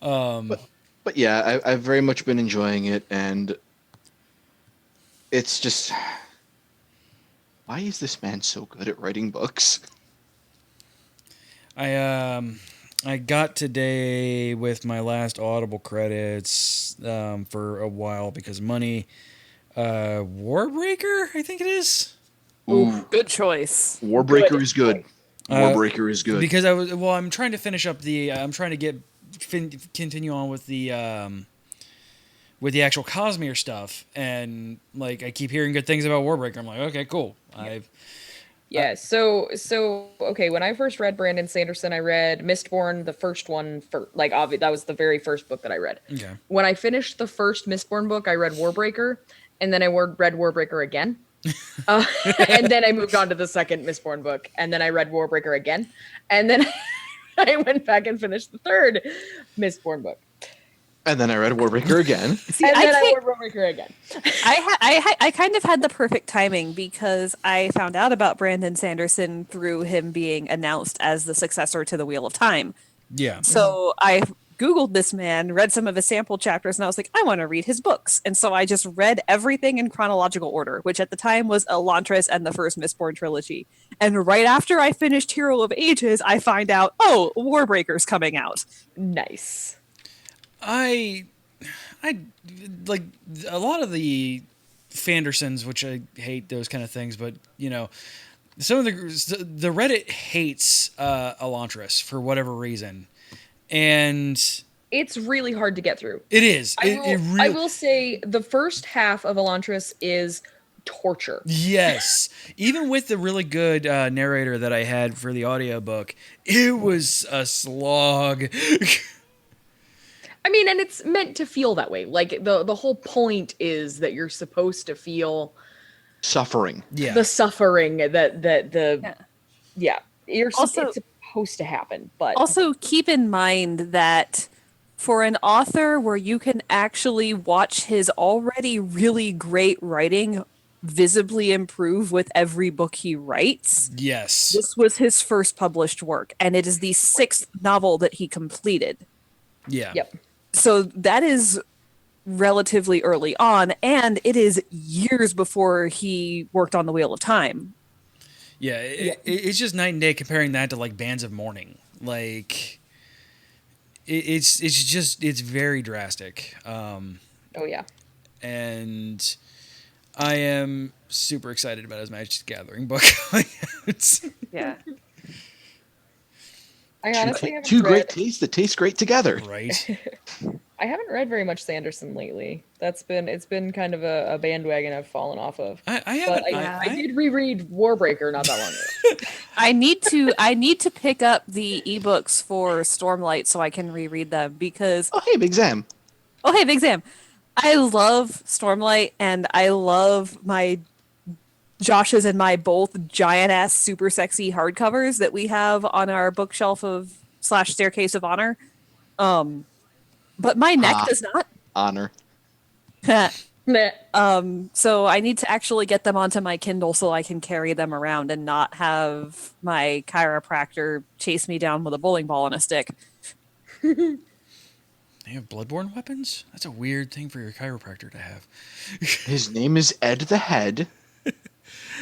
But yeah, I've very much been enjoying it, and it's just, why is this man so good at writing books? I got today with my last Audible credits for a while because money. Warbreaker, I think it is. Ooh, good choice. Warbreaker is good. Warbreaker is good. Because I'm trying to finish up I'm trying to continue on with the actual Cosmere stuff, and like I keep hearing good things about Warbreaker. I'm like, okay, cool. So okay, when I first read Brandon Sanderson, I read Mistborn, the first one, that was the very first book that I read. Okay. When I finished the first Mistborn book, I read Warbreaker, and then I read Warbreaker again. And then I moved on to the second Mistborn book, and then I read Warbreaker again, and then I went back and finished the third Mistborn book. And then I read Warbreaker again. See, and I then I can't- read Warbreaker again. I kind of had the perfect timing because I found out about Brandon Sanderson through him being announced as the successor to the Wheel of Time. Yeah. So I Googled this man, read some of his sample chapters, and I was like, I want to read his books. And so I just read everything in chronological order, which at the time was Elantris and the first Mistborn trilogy. And right after I finished Hero of Ages, I find out, oh, Warbreaker's coming out. Nice. I like a lot of the Fandersons, which I hate those kind of things, but some of the Reddit hates Elantris for whatever reason, and It's really hard to get through. it is. I will say the first half of Elantris is torture. Yes, even with the really good narrator that I had for the audiobook, it was a slog. I mean, and it's meant to feel that way. Like the whole point is that you're supposed to feel Suffering. Yeah. the suffering that you're Also- it's supposed to happen. But Also, keep in mind that for an author where you can actually watch his already really great writing visibly improve with every book he writes, Yes. this was his first published work, and it is the 6th novel that he completed. Yeah. yep. So that is relatively early on, and it is years before he worked on the Wheel of Time. Yeah, it's just night and day comparing that to like Bands of Mourning. Like, it's very drastic. Oh yeah. And I am super excited about his Magic the Gathering book. Yeah. I honestly haven't Two great read, tastes that taste great together. Right? I haven't read very much Sanderson lately. It's been kind of a bandwagon I've fallen off of. I But haven't. I did reread Warbreaker not that long ago. I need to pick up the ebooks for Stormlight so I can reread them because Oh, hey, Big Zam. oh hey Big Sam, I love Stormlight and I love my Josh's and my both giant ass super sexy hardcovers that we have on our bookshelf of / staircase of honor. But my neck does not. Honor. Nah. So I need to actually get them onto my Kindle so I can carry them around and not have my chiropractor chase me down with a bowling ball and a stick. They have bloodborne weapons? That's a weird thing for your chiropractor to have. His name is Ed the Head,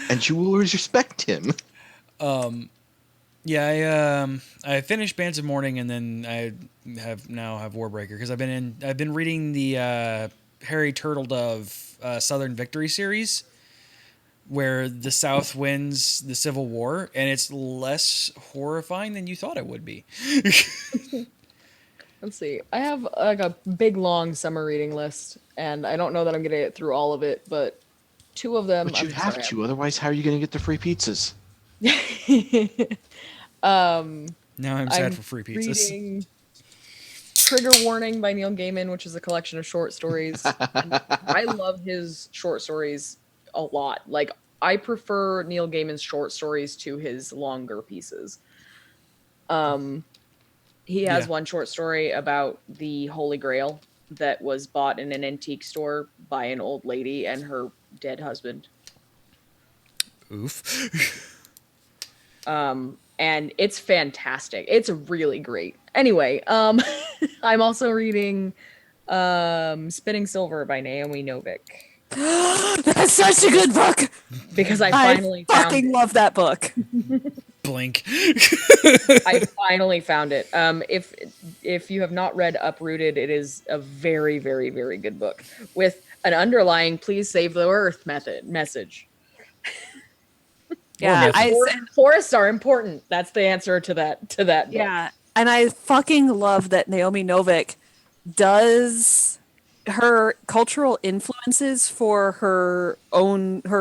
and you will respect him. Yeah, I finished Bands of Mourning and then I have Warbreaker because I've been reading the Harry Turtledove Southern Victory series where the South wins the Civil War, and it's less horrifying than you thought it would be. Let's see. I have like a big long summer reading list, and I don't know that I'm gonna get through all of it, but two of them. But you have to, otherwise how are you going to get the free pizzas? Now I'm sad I'm for free pizzas. reading Trigger Warning by Neil Gaiman, which is a collection of short stories. And I love his short stories a lot. Like, I prefer Neil Gaiman's short stories to his longer pieces. He has Yeah. one short story about the Holy Grail that was bought in an antique store by an old lady and her dead husband. Oof. And it's fantastic. It's really great. Anyway, I'm also reading Spinning Silver by Naomi Novik That's such a good book. because I I finally found fucking it. love that book. Blink. I finally found it. If you have not read Uprooted, it is a very, very, very good book with an underlying "Please save the Earth" message. Yeah, Forests are important. That's the answer to that. Book. yeah, and I fucking love that Naomi Novik does her cultural influences for her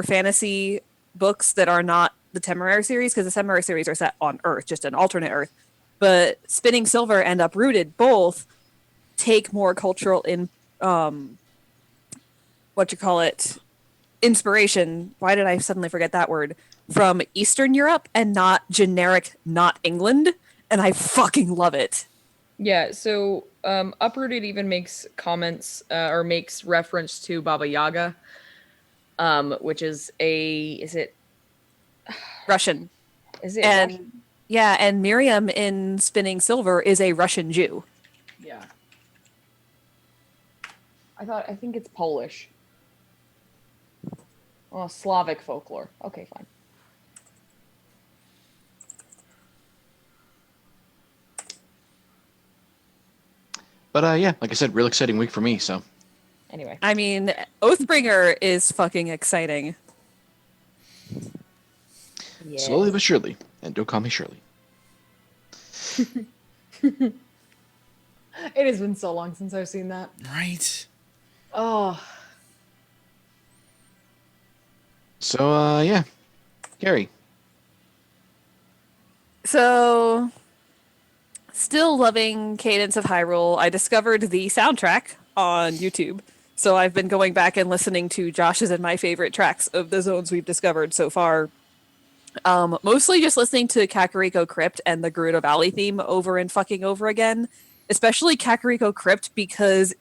fantasy books that are not the Temeraire series, because the Temeraire series are set on Earth, just an alternate Earth. But Spinning Silver and Uprooted both take more cultural inspiration. Why did I suddenly forget that word? From Eastern Europe and not generic, not England. And I fucking love it. Yeah, so Uprooted even makes comments or makes reference to Baba Yaga, which is it Russian. is it And Russian? yeah, and Miriam in Spinning Silver is a Russian Jew. Yeah. I think it's Polish. Oh, Slavic folklore. Okay, fine. But yeah, like I said, real exciting week for me. So Anyway. I mean, Oathbringer is fucking exciting. Yeah. slowly but surely, and don't call me Shirley. It has been so long since I've seen that. Right. Oh. So yeah, Gary. So, still loving Cadence of Hyrule. I discovered the soundtrack on YouTube. So I've been going back and listening to Josh's and my favorite tracks of the zones we've discovered so far. Mostly just listening to Kakariko Crypt and the Gerudo Valley theme over and fucking over again. Especially Kakariko Crypt because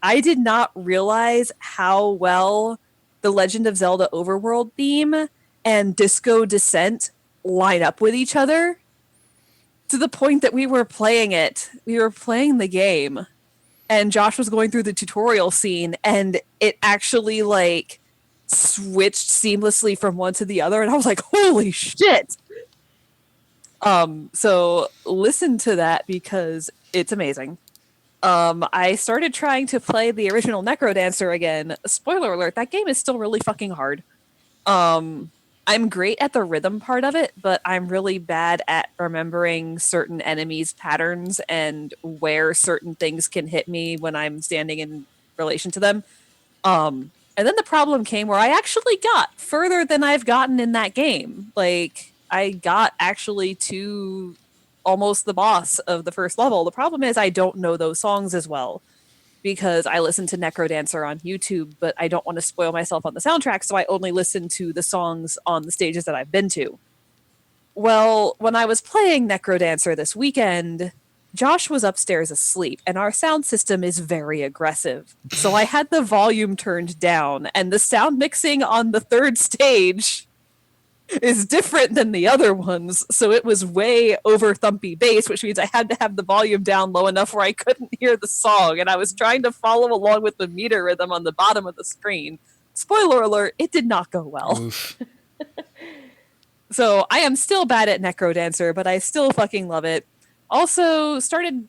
I did not realize how well the Legend of Zelda Overworld theme and Disco Descent line up with each other to the point that we were playing the game, and Josh was going through the tutorial scene, and it actually like switched seamlessly from one to the other, and I was like, holy shit. So listen to that because it's amazing. I started trying to play the original Necrodancer again. Spoiler alert, that game is still really fucking hard. I'm great at the rhythm part of it, but I'm really bad at remembering certain enemies' patterns and where certain things can hit me when I'm standing in relation to them. And then the problem came where I actually got further than I've gotten in that game. Like, I got actually to almost the boss of the first level. The problem is I don't know those songs as well because I listen to Necrodancer on YouTube, but I don't want to spoil myself on the soundtrack, so I only listen to the songs on the stages that I've been to. Well, when I was playing Necrodancer this weekend, Josh was upstairs asleep, and our sound system is very aggressive. So I had the volume turned down, and the sound mixing on the third stage is different than the other ones. So it was way over thumpy bass, which means I had to have the volume down low enough where I couldn't hear the song. And I was trying to follow along with the meter rhythm on the bottom of the screen. Spoiler alert, it did not go well. Oof. So I am still bad at Necrodancer, but I still fucking love it. Also, started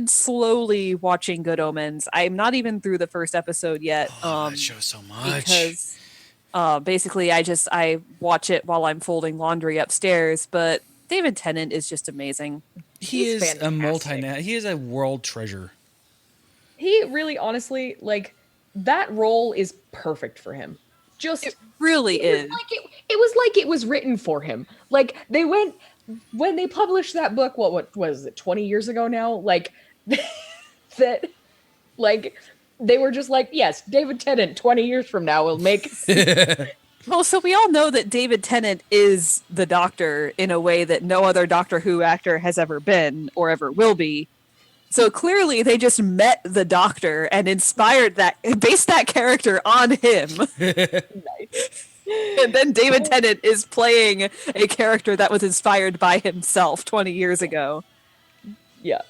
slowly watching Good Omens. I'm not even through the first episode yet. That show's so much. Because basically I watch it while I'm folding laundry upstairs, but David Tennant is just amazing. He's fantastic. he is a world treasure. He really, honestly, like, that role is perfect for him. Just It really is. it was like it was written for him. Like, they went when they published that book. What was it? 20 years ago now. Like that. Like, they were just like, yes, David Tennant 20 years from now will make. Well, so we all know that David Tennant is the Doctor in a way that no other Doctor Who actor has ever been or ever will be. So clearly they just met the Doctor and based that character on him. And then David Tennant is playing a character that was inspired by himself 20 years ago. Yeah.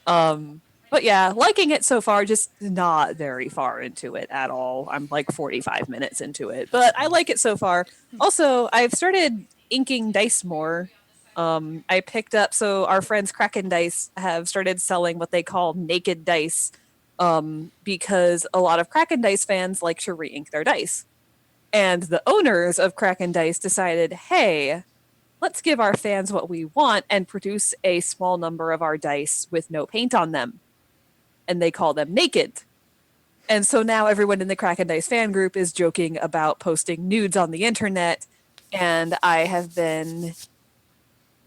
But yeah, liking it so far, just not very far into it at all. I'm like 45 minutes into it, but I like it so far. Also, I've started inking dice more. I picked up, so our friends Kraken Dice have started selling what they call naked dice, because a lot of Kraken Dice fans like to re-ink their dice. And the owners of Kraken Dice decided, hey, let's give our fans what we want and produce a small number of our dice with no paint on them. And they call them naked. And so now everyone in the Kraken Dice fan group is joking about posting nudes on the internet. And I have been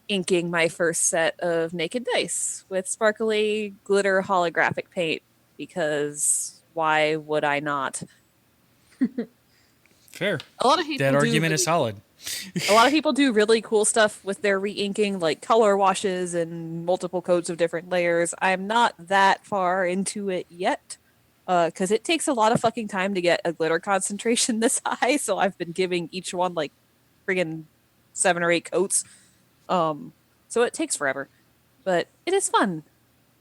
inking my first set of naked dice with sparkly glitter holographic paint because why would I not? Fair. A lot of people That do argument really is solid. A lot of people do really cool stuff with their re-inking, like color washes and multiple coats of different layers. I'm not that far into it yet, because it takes a lot of fucking time to get a glitter concentration this high. So I've been giving each one like friggin' 7 or 8 coats. So it takes forever, but it is fun.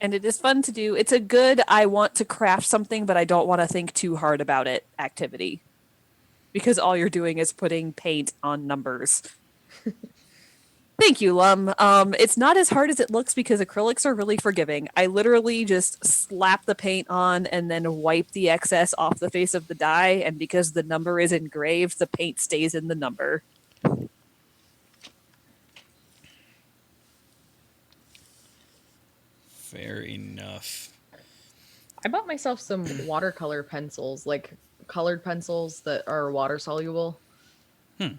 And it is fun to do. It's a good, I want to craft something, but I don't want to think too hard about it activity. Because all you're doing is putting paint on numbers. Thank you, Lum. It's not as hard as it looks because acrylics are really forgiving. I literally just slap the paint on and then wipe the excess off the face of the die. And because the number is engraved, the paint stays in the number. Fair enough. I bought myself some watercolor pencils, like colored pencils that are water soluble.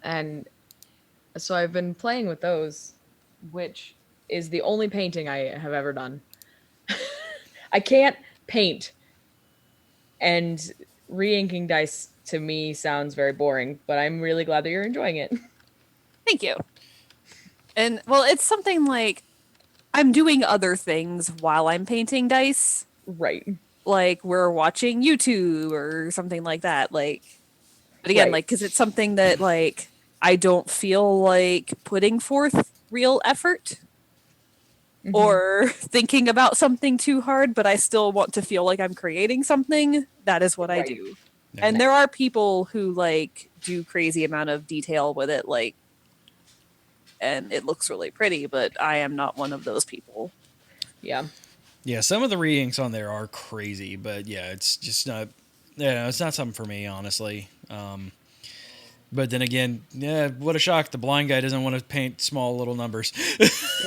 And so I've been playing with those, which is the only painting I have ever done. I can't paint, and re-inking dice to me sounds very boring, but I'm really glad that you're enjoying it. Thank you. And well, it's something like I'm doing other things while I'm painting dice. Right. Like we're watching YouTube or something like that. Like, but again, like, because it's something that like I don't feel like putting forth real effort or thinking about something too hard, but I still want to feel like I'm creating something. That is what I do. And there are people who like do crazy amount of detail with it, like, and it looks really pretty, but I am not one of those people. Yeah. Yeah, some of the re-inks on there are crazy, but yeah, it's just not. Yeah, it's not something for me, honestly. But then again, yeah, what a shock! The blind guy doesn't want to paint small little numbers.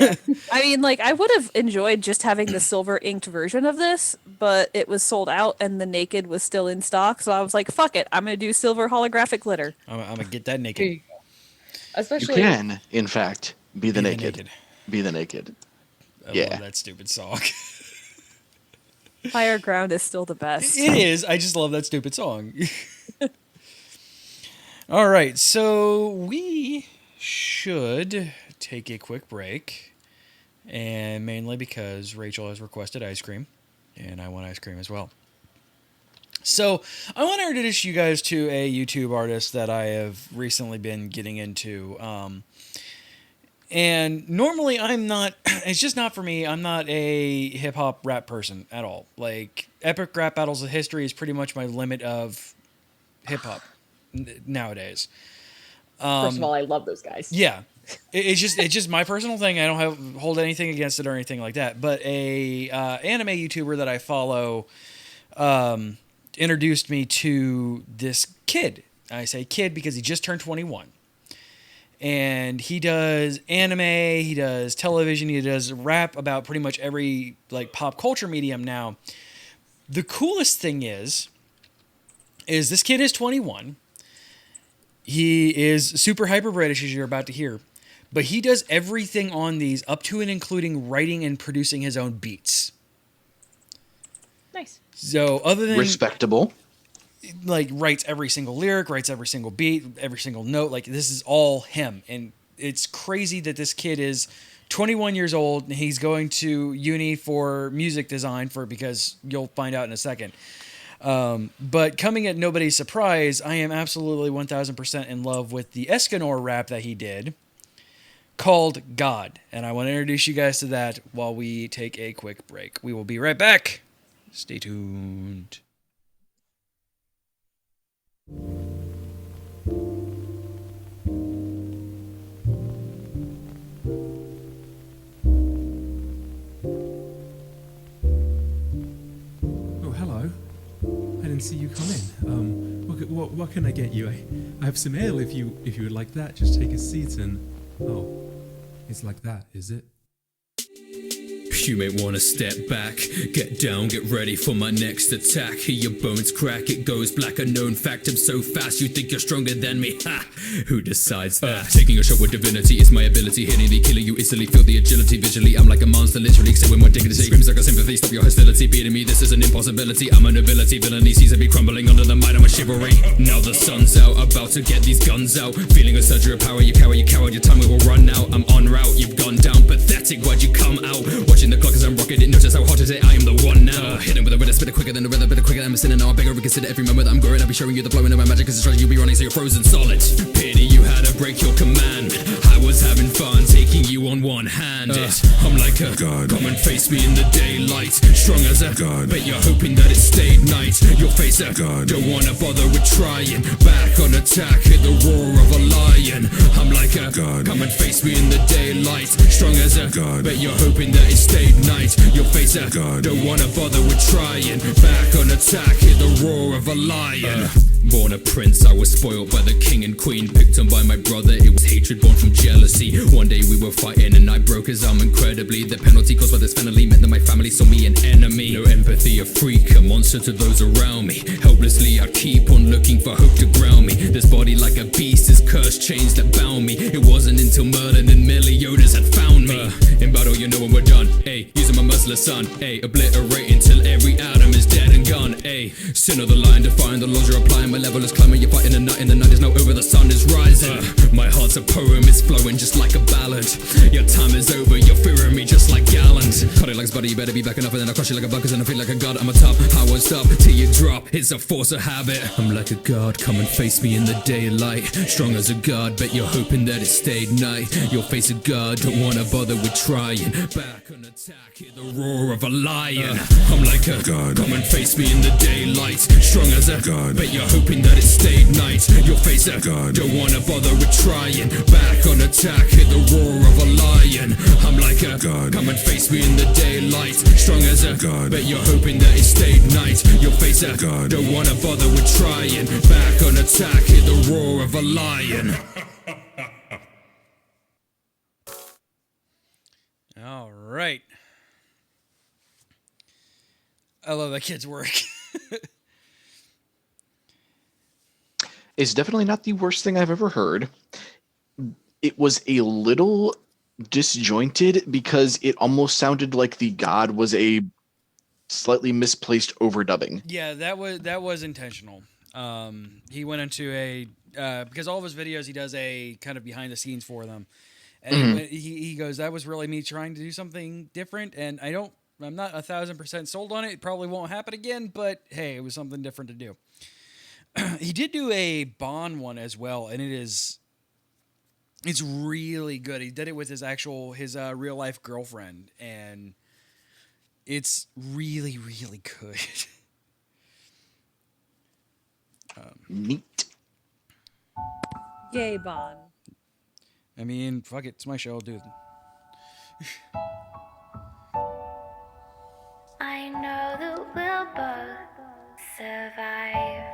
Yeah. I mean, like, I would have enjoyed just having the silver inked version of this, but it was sold out, and the naked was still in stock. So I was like, "Fuck it, I'm gonna do silver holographic glitter." I'm gonna get that naked. Especially, you can, in fact, be the naked. Be the naked. I love that stupid song. Fireground is still the best. It is. I just love that stupid song. All right, so we should take a quick break, and mainly because Rachel has requested ice cream, and I want ice cream as well. So I want to introduce you guys to a YouTube artist that I have recently been getting into. And normally I'm not, it's just not for me. I'm not a hip hop rap person at all. Like, epic rap battles of history is pretty much my limit of hip hop nowadays. First of all, I love those guys. Yeah. It's just my personal thing. I don't hold anything against it or anything like that. But a anime YouTuber that I follow introduced me to this kid. I say kid because he just turned 21. And he does anime, he does television, he does rap about pretty much every like pop culture medium now. The coolest thing is this kid is 21. He is super hyper British, as you're about to hear. But he does everything on these up to and including writing and producing his own beats. Nice. So other than respectable, like writes every single lyric, writes every single beat, every single note. Like, this is all him. And it's crazy that this kid is 21 years old and he's going to uni for music design because you'll find out in a second. But coming at nobody's surprise, I am absolutely 1000% in love with the Escanor rap that he did called God. And I want to introduce you guys to that while we take a quick break. We will be right back. Stay tuned. Oh, hello. I didn't see you come in. What can I get you? I have some ale if you would like that. Just take a seat and... Oh, it's like that, is it? You may wanna step back, get down, get ready for my next attack. Hear your bones crack, it goes black, a known fact. I'm so fast, you think you're stronger than me. Ha! Who decides that? Taking a shot with divinity is my ability, hitting the killer, you instantly feel the agility. Visually, I'm like a monster. to literally sit with my dignity. Screams like a sympathy, stop your hostility, beating me, this is an impossibility. I'm a nobility, villainy seems to be crumbling under the might of my chivalry. Now the sun's out, about to get these guns out. Feeling a surge of power, you coward, your time will run out. I'm en route, you've gone down, pathetic, why'd you come out? Watching the clock as I'm rocking it, notice how hot it is, I am the one now. Hitting with a red spit quicker than a bit quicker than I'm sinning now. I beg or reconsider every moment that I'm growing. I'll be showing you the flowing of my magic, cause it's trying you'll be running so you're frozen solid. Pity you had to break your command. I was having fun, taking you on one hand. I'm like a god, come and face me in the daylight. Strong as a god, bet you're hoping that it stayed night. Your face a god, don't wanna bother with trying. Back on attack, hit the roar of a lion. I'm like a god, come and face me in the daylight. Strong as a god, bet you're hoping that it stayed night. Your face a god, don't wanna bother with trying. Back on attack, hit the roar of a lion. Born a prince, I was spoiled by the king and queen. Picked on by my brother, it was hatred born from jealousy. One day we were fighting and I broke his arm incredibly. The penalty caused by this finally meant that my family saw me an enemy. No empathy, a freak, a monster to those around me. Helplessly I keep on looking for hope to ground me. This body like a beast is cursed chains that bound me. It wasn't until Merlin and Meliodas had found me. In battle you know when we're done, ayy, using my merciless son, ayy, obliterating till every atom is dead and gone, ayy. Sin of the line, defying the laws you're applying. My level is climbing, you're fighting the night is now over, the sun is rising. My heart's a poem, it's flowing just like a ballad. Your time is over, you're fearing me just like Gallant. Cut it like buddy, you better be backing up, and then I'll crush you like a bucket, and I feel like a god, I'm a top. I won't stop till you drop, it's a force of habit. I'm like a god, come and face me in the daylight. Strong as a god, bet you're hoping that it stayed night. Your face a god, don't wanna bother with trying. Back on attack, hear the roar of a lion. I'm like a god, come and face me in the daylight. Strong as a god, bet you're hoping that it stayed night. Your face a god, don't wanna bother with trying. Back on attack, hit the roar of a lion. I'm like a god, come and face me in the daylight. Strong as a god, bet you're hoping that it stayed night. Your face a god, don't wanna bother with trying. Back on attack, hit the roar of a lion. All right. I love that kid's work. It's definitely not the worst thing I've ever heard. It was a little disjointed because it almost sounded like the god was a slightly misplaced overdubbing. Yeah, that was intentional. He went into a because all of his videos he does a kind of behind the scenes for them, and he goes, that was really me trying to do something different, and I'm not 1,000% sold on it. It probably won't happen again, but hey, it was something different to do. He did do a Bond one as well, and it's really good. He did it with his real life girlfriend, and it's really, really good. Neat. Yay, Bon. I mean, fuck it, it's my show, dude. I know that we'll both survive.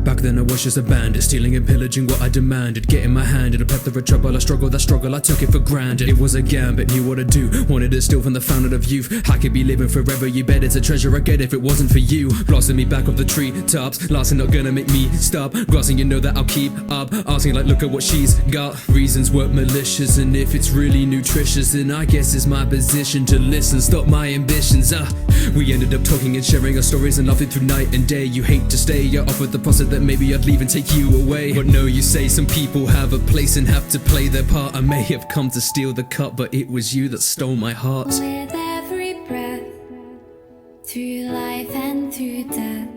Back then I was just a bandit, stealing and pillaging what I demanded. Getting my hand in a plethora of trouble, I struggled, I took it for granted. It was a gambit, knew what to do, wanted it still from the fountain of youth. I could be living forever, you bet it's a treasure I get if it wasn't for you. Blasting me back off the treetops, lasting not gonna make me stop. Grassing, you know that I'll keep up, asking like look at what she's got. Reasons weren't malicious, and if it's really nutritious, then I guess it's my position to listen, stop my ambitions. We ended up talking and sharing our stories and laughing through night and day. You hate to stay, you're offered the prospect that maybe I'd leave and take you away. But no, you say some people have a place and have to play their part. I may have come to steal the cup, but it was you that stole my heart. With every breath, through life and through death,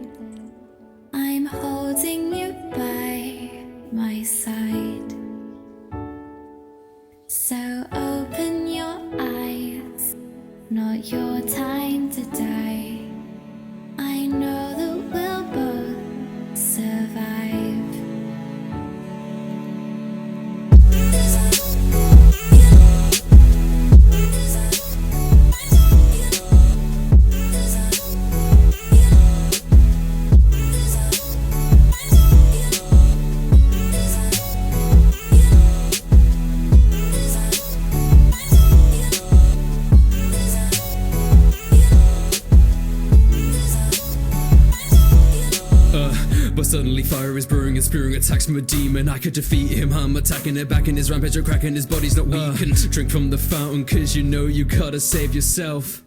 I'm holding you by my side. So open your eyes, not your time to die. I know that we'll both survive. But suddenly fire is brewing and spewing attacks from a demon. I could defeat him, I'm attacking it back in his rampage, cracking his body's not weakened. Drink from the fountain, cause you know you gotta save yourself.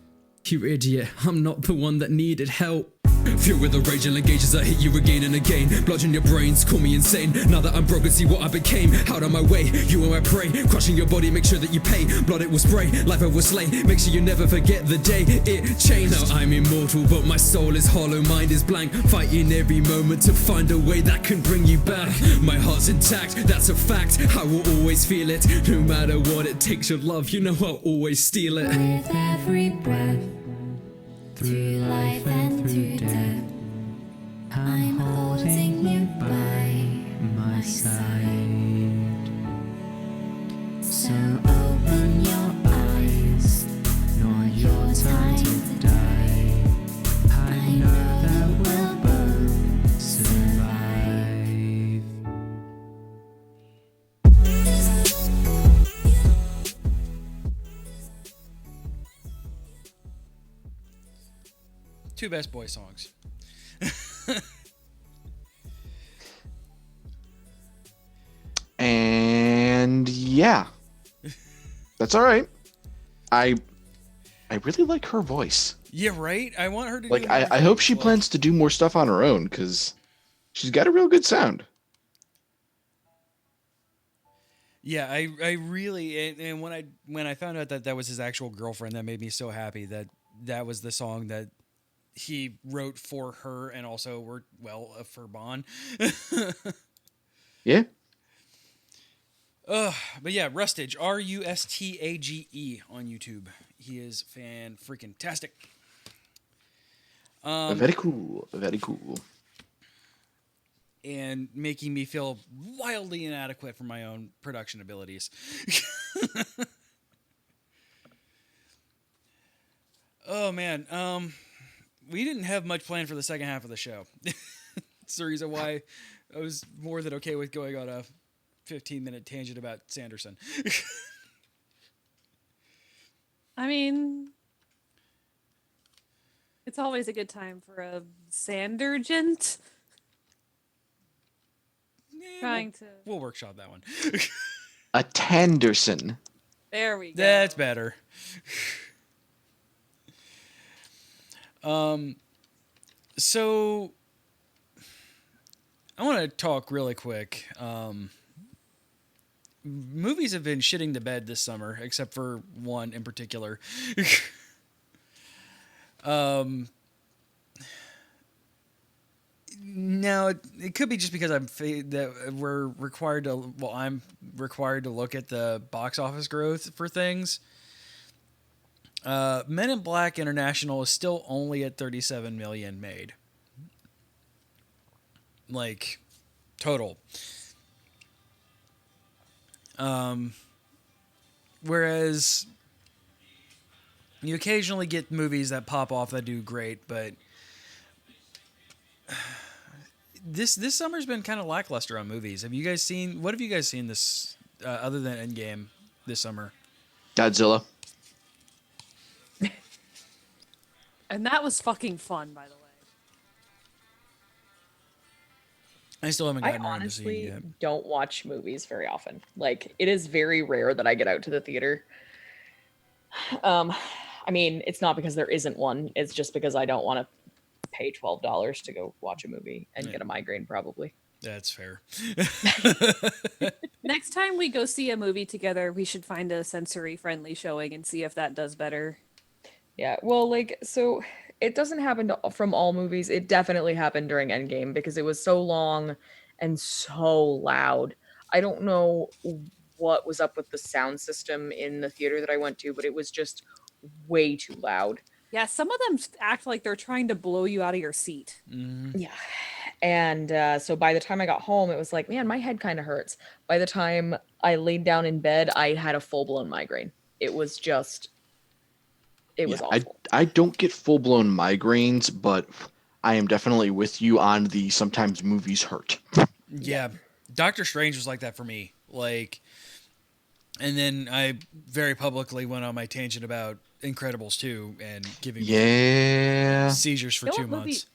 You idiot, I'm not the one that needed help. Fueled with the rage and engages, I hit you again and again. Bludgeon your brains, call me insane. Now that I'm broken, see what I became. Out of my way, you are my prey. Crushing your body, make sure that you pay. Blood it will spray, life it will slay. Make sure you never forget the day it changed. Now I'm immortal, but my soul is hollow, mind is blank. Fighting every moment to find a way that can bring you back. My heart's intact, that's a fact. I will always feel it. No matter what it takes your love, you know I'll always steal it. With every breath, through life and through death, I'm holding you by my side. So open your eyes, not your time to die. I know that we'll both survive. Two best boy songs. And yeah, that's all right. I really like her voice. Yeah, right? I want her to Like, do I hope she plans to do more stuff on her own, because she's got a real good sound. Yeah, I really, and when I found out that that was his actual girlfriend, that made me so happy that that was the song that he wrote for her and also worked well for Bon. Yeah. But yeah, Rustage, Rustage on YouTube. He is freaking tastic. Very cool. Very cool. And making me feel wildly inadequate for my own production abilities. Oh man, we didn't have much planned for the second half of the show. It's the reason why I was more than okay with going on a 15-minute tangent about Sanderson. I mean, it's always a good time for a Sandergent. Trying to. We'll workshop that one. A Tanderson. There we go. That's better. So I want to talk really quick. Movies have been shitting the bed this summer, except for one in particular. Now it could be just because I'm required to look at the box office growth for things. Men in Black International is still only at 37 million made. Like, total. Whereas you occasionally get movies that pop off that do great, but this summer's been kind of lackluster on movies. What have you guys seen this other than Endgame this summer? Godzilla. And that was fucking fun, by the way. I still haven't I gotten around to seeing it honestly yet. don't watch movies very often. Like, it is very rare that I get out to the theater. I mean, it's not because there isn't one. It's just because I don't want to pay $12 to go watch a movie and get a migraine, probably. That's fair. Next time we go see a movie together, we should find a sensory-friendly showing and see if that does better. Yeah, well, like, so it doesn't happen from all movies. It definitely happened during Endgame because it was so long and so loud. I don't know what was up with the sound system in the theater that I went to, but it was just way too loud. Yeah, some of them act like they're trying to blow you out of your seat. Mm-hmm. Yeah. And so by the time I got home, it was like, man, my head kind of hurts. By the time I laid down in bed, I had a full-blown migraine. It was just... It was awful. I don't get full-blown migraines, but I am definitely with you on the sometimes movies hurt. Yeah. Doctor Strange was like that for me. Like, and then I very publicly went on my tangent about Incredibles 2 and giving me seizures for 2 months.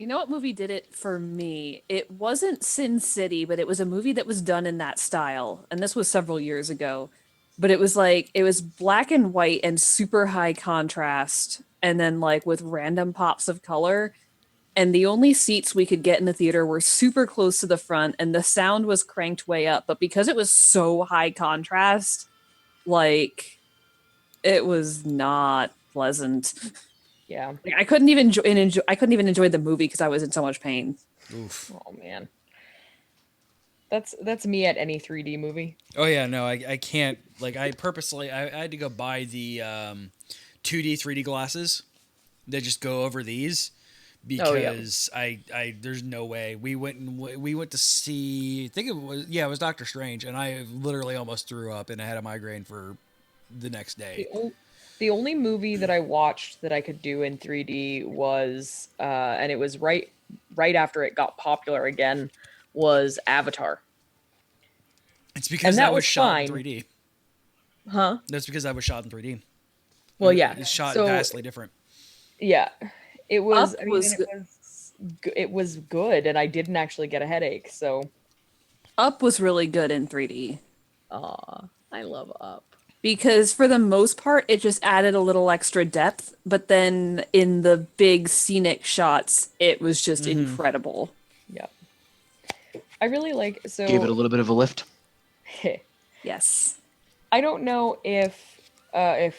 You know what movie did it for me? It wasn't Sin City, but it was a movie that was done in that style. And this was several years ago. But it was like, it was black and white and super high contrast. And then, like, with random pops of color. And the only seats we could get in the theater were super close to the front. And the sound was cranked way up. But because it was so high contrast, like, it was not pleasant. Yeah. Like, I couldn't even enjoy. I couldn't even enjoy the movie because I was in so much pain. Oof. Oh man. That's me at any 3D movie. Oh yeah, no, I can't. Like, I purposely I had to go buy the 2D 3D glasses that just go over these because I there's no way. We went to see, I think it was Doctor Strange, and I literally almost threw up and I had a migraine for the next day. The only movie that I watched that I could do in 3D was and it was right after it got popular again, was Avatar. It's because that was shot in 3D. Huh? That's because that was shot in 3D. Well, yeah. It's shot So, vastly different. yeah. It was, Up was it was good, and I didn't actually get a headache, so. Up was really good in 3D. Aw, I love Up. Because for the most part, it just added a little extra depth. But then in the big scenic shots, it was just incredible. Yeah. I really like, so. Gave it a little bit of a lift. Yes. I don't know if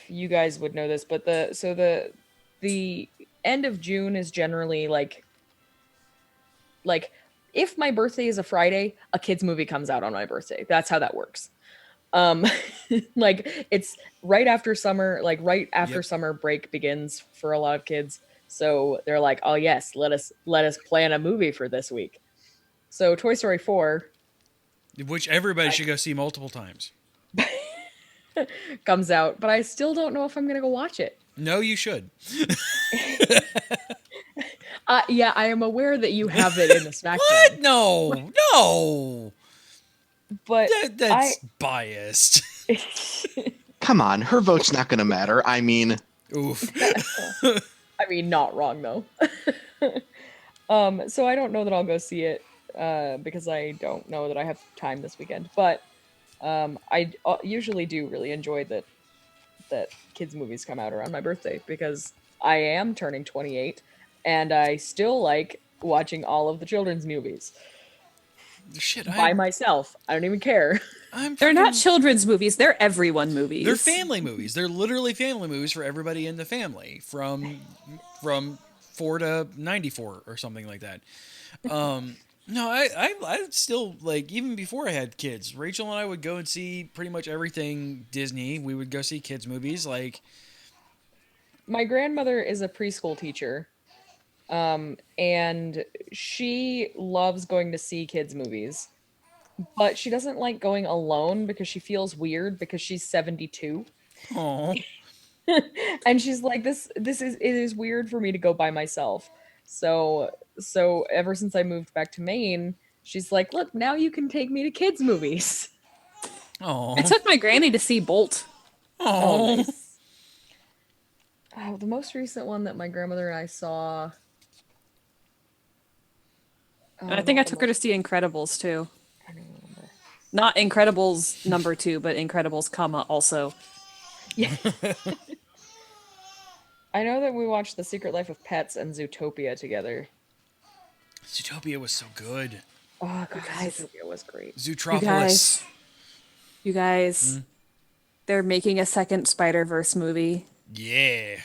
you guys would know this, but the end of June is generally like if my birthday is a Friday, a kids movie comes out on my birthday. That's how that works. Like it's right after summer, summer break begins for a lot of kids. So they're like, "Oh yes, let us plan a movie for this week." So Toy Story 4, which everybody should go see multiple times, comes out, but I still don't know if I'm going to go watch it. No, you should. Yeah, I am aware that you have it in the SmackDown. What? No. But that's biased. Come on, her vote's not going to matter. I mean, oof. I mean, not wrong though. So I don't know that I'll go see it because I don't know that I have time this weekend. But I usually do really enjoy that kids movies come out around my birthday because I am turning 28 and I still like watching all of the children's movies. Shit, by myself. I don't even care. They're not children's movies. They're everyone movies. They're family movies. They're literally family movies for everybody in the family from 4 to 94 or something like that. No, I still, like, even before I had kids, Rachel and I would go and see pretty much everything Disney. We would go see kids movies. Like, my grandmother is a preschool teacher. And she loves going to see kids movies, but she doesn't like going alone because she feels weird because she's 72. Oh. And she's like, it is weird for me to go by myself. So ever since I moved back to Maine, she's like, look, now you can take me to kids movies. Oh. I took my granny to see Bolt. Oh, nice. Oh, the most recent one that my grandmother and I saw. And I think I took her to see Incredibles too. I don't remember. Not Incredibles number 2, but Incredibles, also. Yeah. I know that we watched The Secret Life of Pets and Zootopia together. Zootopia was so good. Oh, God, Zootopia was great. Zootropolis. You guys, they're making a second Spider-Verse movie. Yeah.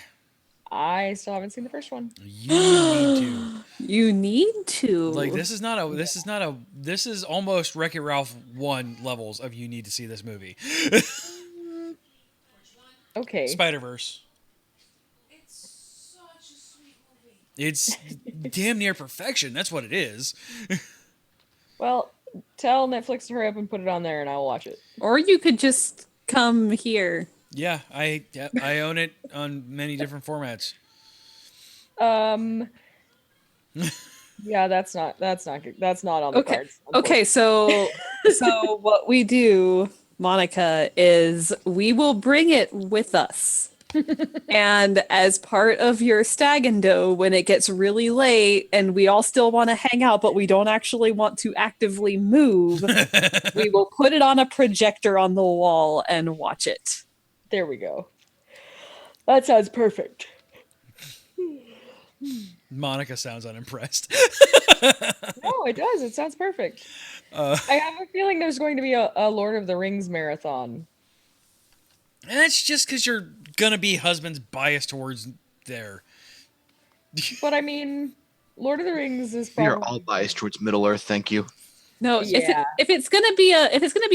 I still haven't seen the first one. You need to. You need to. Like, this is almost Wreck-It Ralph 1 levels of you need to see this movie. Okay. Spider-Verse. It's such a sweet movie. It's damn near perfection. That's what it is. Well, tell Netflix to hurry up and put it on there and I'll watch it. Or you could just come here. Yeah, I own it on many different formats. Yeah, that's not on the cards. Okay, so what we do, Monica, is we will bring it with us. And as part of your stag and dough, when it gets really late and we all still want to hang out, but we don't actually want to actively move, we will put it on a projector on the wall and watch it. There we go. That sounds perfect. Monica sounds unimpressed. No, it does. It sounds perfect. I have a feeling there's going to be a Lord of the Rings marathon. And that's just because you're gonna be husband's biased towards there. But I mean, Lord of the Rings is We probably... are all biased towards Middle Earth, thank you. No, Yeah. if it's gonna be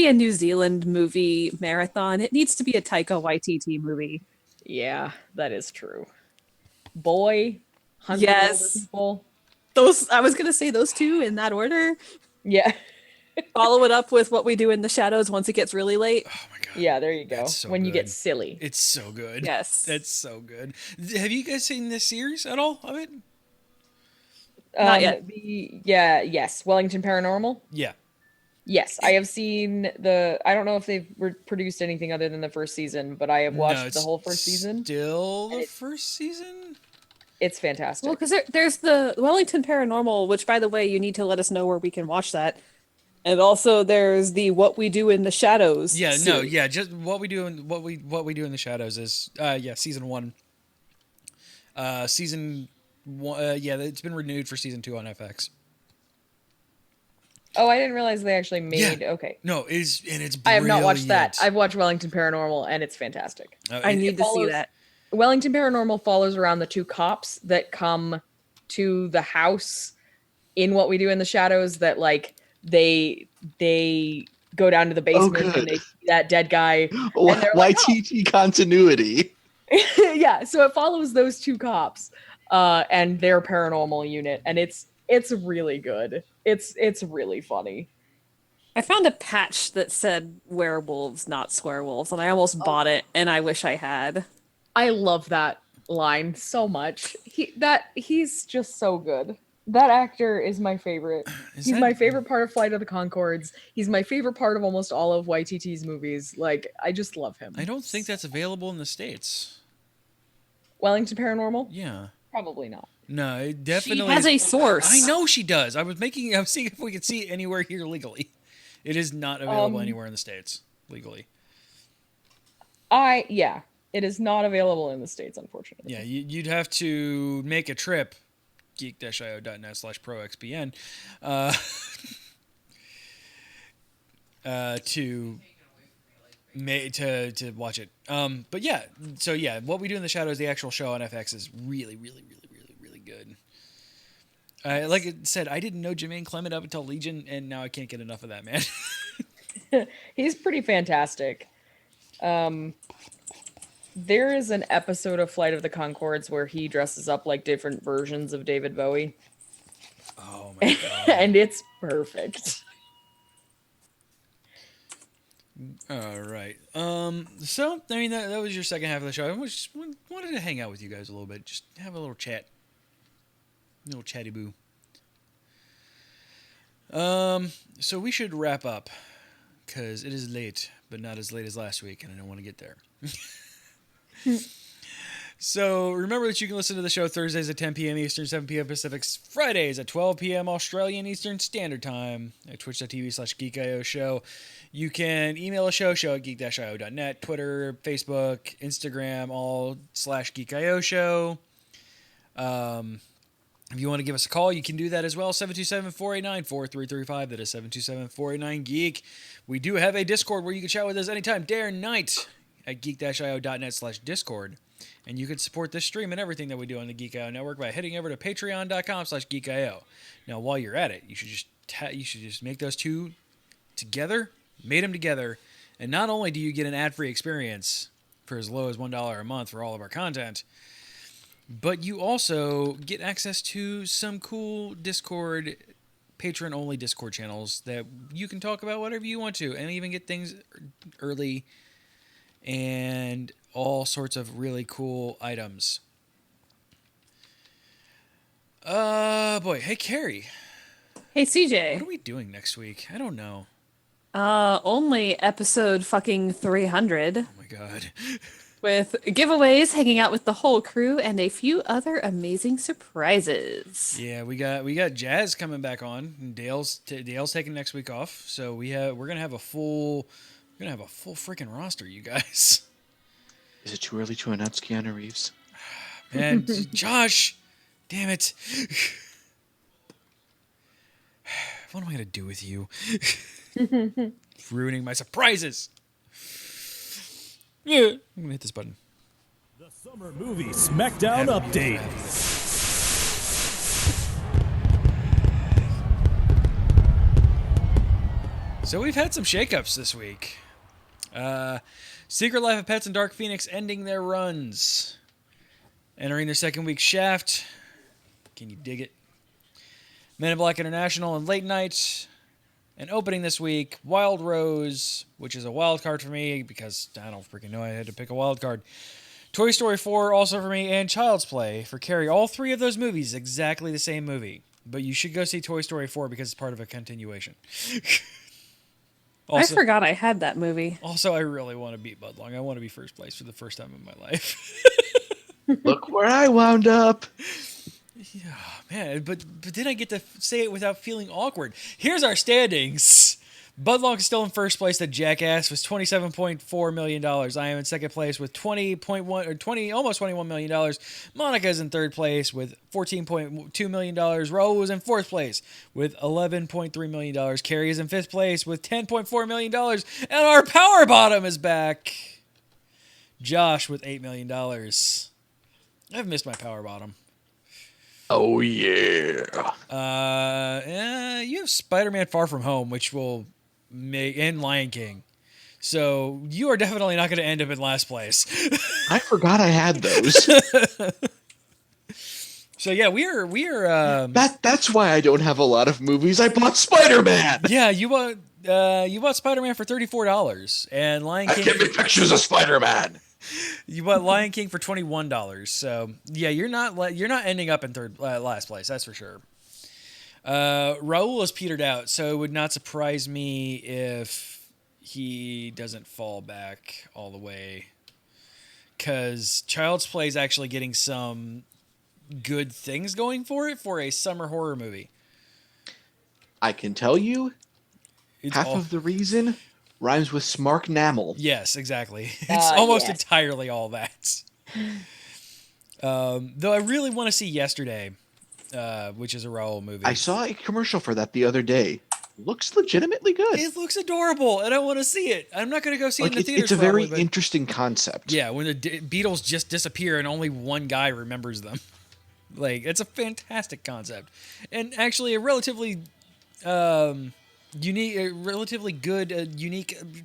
a New Zealand movie marathon, it needs to be a Taika Waititi movie. Yeah, that is true. Boy, Hunter Yes. people. Those I was gonna say those two in that order. Yeah. Follow it up with What We Do in the Shadows once it gets really late. Oh my god. Yeah, there you go. That's so when you good. get silly. It's so good. Yes. That's so good. Have you guys seen this series at all of it? Not yet. Yes. Wellington Paranormal? Yeah. Yes, I have seen I don't know if they've produced anything other than the first season, but I have watched the whole first season. Still the first season? It's fantastic. Well, because there's the Wellington Paranormal, which, by the way, you need to let us know where we can watch that. And also, there's the What We Do in the Shadows. Yeah, series. no, yeah, just what we do in the shadows is season 1. Season 1 it's been renewed for season 2 on FX. Oh, I didn't realize they actually made. Yeah. Okay. No, it's brilliant. I have not watched that. I've watched Wellington Paranormal, and it's fantastic. I need to see that. Wellington Paranormal follows around the two cops that come to the house in What We Do in the Shadows. That like they go down to the basement and they see that dead guy. And they're like, YTT continuity. yeah, so it follows those two cops and their paranormal unit, and it's really good. It's really funny. I found a patch that said werewolves, not swearwolves, and I almost bought it, and I wish I had. I love that line so much. He's just so good. That actor is my favorite. He's my favorite part of Flight of the Conchords. He's my favorite part of almost all of YTT's movies. Like, I just love him. I don't think that's available in the States. Wellington Paranormal? Yeah. Probably not. No, it definitely She has a source. I know she does. I'm seeing if we can see it anywhere here legally. It is not available anywhere in the States legally. It is not available in the States, unfortunately. Yeah, you'd have to make a trip, geek-io.net/proxpn, to watch it. But yeah, so yeah, What We Do in the Shadows, the actual show on FX, is really, really, really, really, really good. Like I said, I didn't know Jermaine Clement up until Legion, and now I can't get enough of that man. He's pretty fantastic. There is an episode of Flight of the Conchords where he dresses up like different versions of David Bowie. Oh my god. And it's perfect. All right. So, I mean, that was your second half of the show. I just wanted to hang out with you guys a little bit. Just have a little chat. A little chatty boo. So we should wrap up. Because it is late, but not as late as last week, and I don't want to get there. So remember that you can listen to the show Thursdays at 10 p.m. Eastern, 7 p.m. Pacific, Fridays at 12 p.m. Australian Eastern Standard Time at twitch.tv/geekio show. You can email a show at geek-io.net, Twitter, Facebook, Instagram, all /geekio show. If you want to give us a call, you can do that as well. 727-489-4335. That is 727-489-GEEK. We do have a Discord where you can chat with us anytime, day or night, at geek-io.net/Discord. And you can support this stream and everything that we do on the Geek.io network by heading over to patreon.com/geekio. Now, while you're at it, you should just make those two together, made them together, and not only do you get an ad-free experience for as low as $1 a month for all of our content, but you also get access to some cool Discord, patron-only Discord channels that you can talk about whatever you want to, and even get things early and all sorts of really cool items. Boy, hey Carrie. Hey CJ. What are we doing next week? I don't know. Only episode fucking 300. Oh my god. with giveaways, hanging out with the whole crew, and a few other amazing surprises. Yeah, we got Jazz coming back on. And Dale's taking next week off, so we're gonna have a full freaking roster, you guys. Is it too early to announce Keanu Reeves? And Josh, damn it. What am I going to do with you? Ruining my surprises. Yeah, I'm going to hit this button. The Summer Movie Smackdown Update. So we've had some shakeups this week. Secret Life of Pets and Dark Phoenix ending their runs. Entering their second week Shaft. Can you dig it? Men in Black International and Late Night. And opening this week, Wild Rose, which is a wild card for me because I don't freaking know I had to pick a wild card. Toy Story 4 also for me, and Child's Play for Carrie. All three of those movies, exactly the same movie. But you should go see Toy Story 4 because it's part of a continuation. Also, I forgot I had that movie. Also, I really want to beat Budlong. I want to be first place for the first time in my life. Look where I wound up. Yeah, man, but then I get to say it without feeling awkward. Here's our standings. Budlong is still in first place. That jackass was $27.4 million. I am in second place with almost $21 million. Monica's in third place with $14.2 million. Raul was in fourth place with $11.3 million. Carrie is in fifth place with $10.4 million. And our power bottom is back. Josh with $8 million. I've missed my power bottom. Oh, yeah. You have Spider-Man Far From Home, which will make, and Lion King. So you are definitely not going to end up in last place. I forgot I had those. So yeah, we are. That's why I don't have a lot of movies. I bought Spider-Man. Yeah, you bought Spider-Man for $34, and Lion King. Give me pictures of Spider-Man. You bought Lion King for $21. So yeah, you're not ending up in last place. That's for sure. Raul has petered out, so it would not surprise me if he doesn't fall back all the way. Because Child's Play is actually getting some good things going for it for a summer horror movie. I can tell you, half of the reason rhymes with Smark Namel. Yes, exactly. It's almost entirely all that. Though I really want to see Yesterday, which is a Raul movie. I saw a commercial for that the other day. Looks legitimately good. It looks adorable, and I want to see it. I'm not going to go see it in the theaters. It's a very interesting concept. Yeah, when the Beatles just disappear and only one guy remembers them. Like, it's a fantastic concept. And actually a relatively unique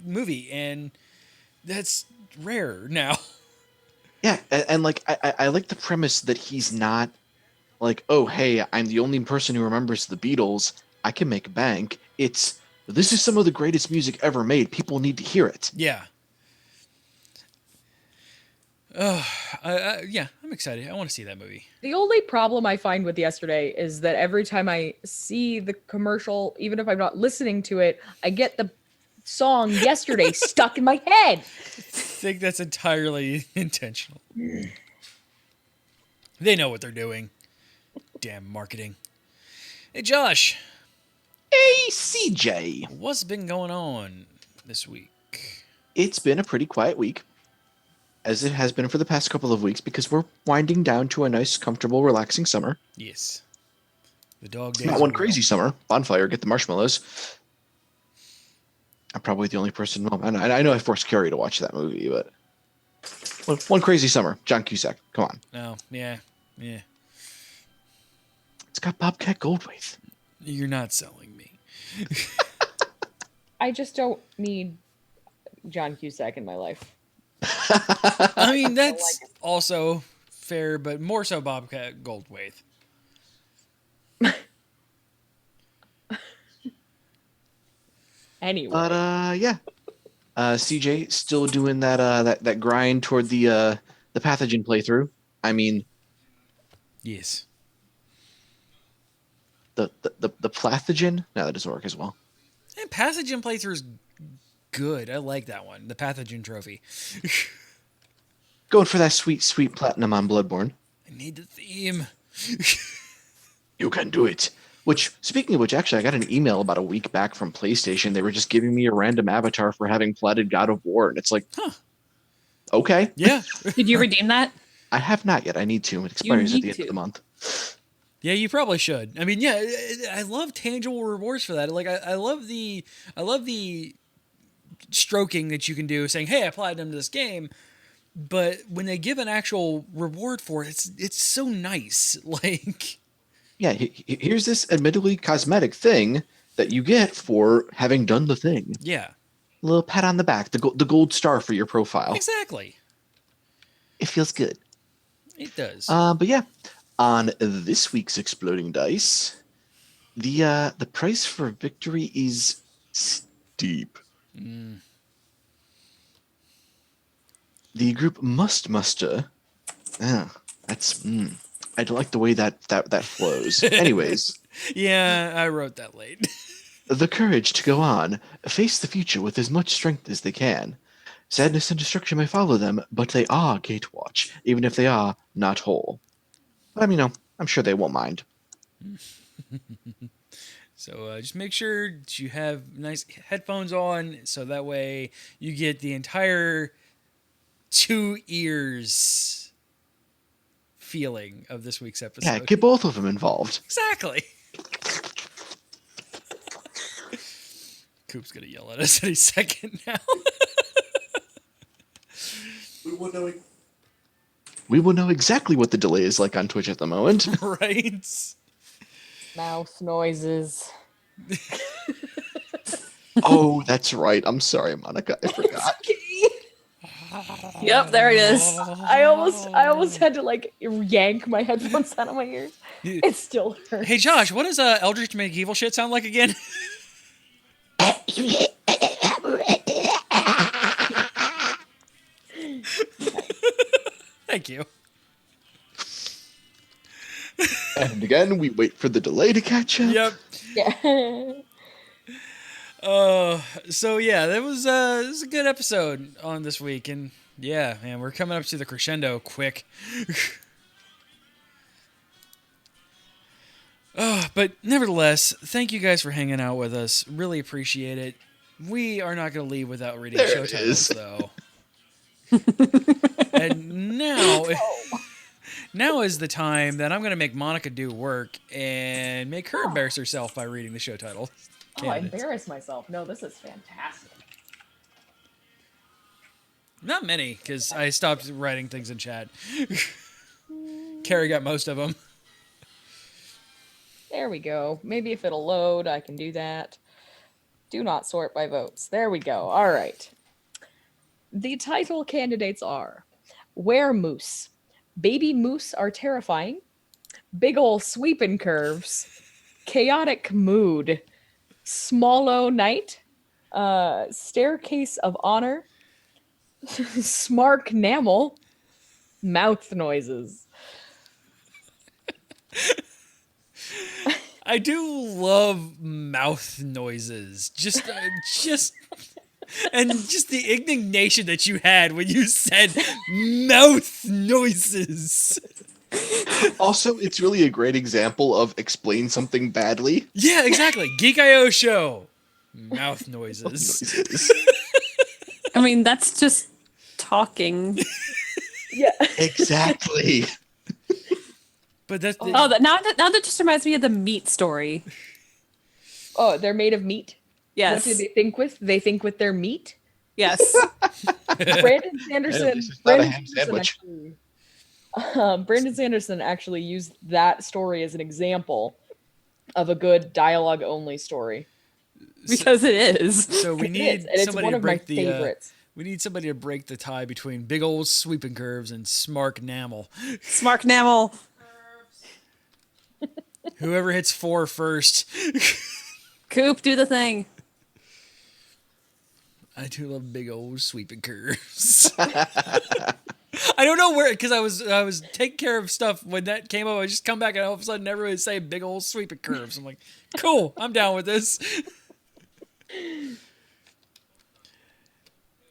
movie, and that's rare now. Yeah, and like I like the premise that he's not like, oh hey, I'm the only person who remembers the Beatles. I can make bank. This is some of the greatest music ever made. People need to hear it. Yeah. Yeah, I'm excited. I want to see that movie. The only problem I find with Yesterday is that every time I see the commercial, even if I'm not listening to it, I get the song Yesterday stuck in my head. I think that's entirely intentional. They know what they're doing. Damn marketing. Hey, Josh. Hey, CJ. What's been going on this week? It's been a pretty quiet week, as it has been for the past couple of weeks, because we're winding down to a nice, comfortable, relaxing summer. Yes. The dog days. Not one crazy summer. Bonfire, get the marshmallows. I'm probably the only person. Well, I know I forced Carrie to watch that movie, but one crazy summer. John Cusack. Come on. Oh, yeah. It's got Bobcat Goldthwait. You're not selling me. I just don't need John Cusack in my life. I mean, that's also fair, but more so Bobcat Goldthwait. Anyway. But yeah. CJ still doing that grind toward the pathogen playthrough. I mean, yes. The pathogen? No, that doesn't work as well. And pathogen playthrough is good. I like that one. The pathogen trophy. Going for that sweet, sweet platinum on Bloodborne. I need the theme. You can do it. Which, speaking of which, actually, I got an email about a week back from PlayStation. They were just giving me a random avatar for having platted God of War, and it's like, okay. Yeah. Did you redeem that? I have not yet. I need to. It expires at the end of the month. Yeah, you probably should. I mean, yeah, I love tangible rewards for that. Like, I love the stroking that you can do, saying, "Hey, I applied them to this game." But when they give an actual reward for it, it's so nice. Like, yeah, here's this admittedly cosmetic thing that you get for having done the thing. Yeah, a little pat on the back, the gold star for your profile. Exactly. It feels good. It does. But yeah, on this week's Exploding Dice, the price for victory is steep. The group must muster. That's. I don't like the way that flows. Anyways. Yeah, I wrote that late. The courage to go on, face the future with as much strength as they can. Sadness and destruction may follow them, but they are Gatewatch, even if they are not whole. But I'm sure they won't mind. So just make sure that you have nice headphones on, so that way you get the entire 2 ears feeling of this week's episode. Yeah, get both of them involved. Exactly. Coop's gonna yell at us any second now. We will know exactly what the delay is like on Twitch at the moment. Right? Mouse noises. Oh, that's right. I'm sorry, Monica. I forgot. Yep, there it is. I almost had to yank my headphones out of my ears. It still hurts. Hey Josh, what does Eldritch Medieval shit sound like again? Thank you. And again, we wait for the delay to catch up. Yep. Yeah. So yeah, that was this is a good episode on this week, and yeah, man, we're coming up to the crescendo quick. But nevertheless, thank you guys for hanging out with us. Really appreciate it. We are not going to leave without reading show titles, though. And now is the time that I'm going to make Monica do work and make her embarrass herself by reading the show title. Oh, I embarrass myself. No, this is fantastic. Not many, because I stopped writing things in chat. Carrie got most of them. There we go. Maybe if it'll load, I can do that. Do not sort by votes. There we go. All right. The title candidates are Were Moose. Baby moose are terrifying. Big ol' sweepin' curves. Chaotic mood. Smallow night. Staircase of honor. Smark Namel. Mouth noises. I do love mouth noises. Just the indignation that you had when you said mouth noises. Also, it's really a great example of explain something badly. Yeah, exactly. Geek.io show. Mouth noises. I mean, that's just talking. Yeah. Exactly. But that's now that just reminds me of the meat story. Oh, they're made of meat? Yes. What do they think with? They think with their meat? Yes. Brandon Sanderson. Brandon Sanderson actually used that story as an example of a good dialogue-only story. Because it is. So we need somebody to break the favorites. We need somebody to break the tie between big old sweeping curves and Smark Namel. Smark Namel. Whoever hits 4 first. Coop, do the thing. I do love big old sweeping curves. I don't know where, because I was taking care of stuff when that came up. I just come back and all of a sudden everybody's saying big old sweeping curves. I'm like, cool, I'm down with this.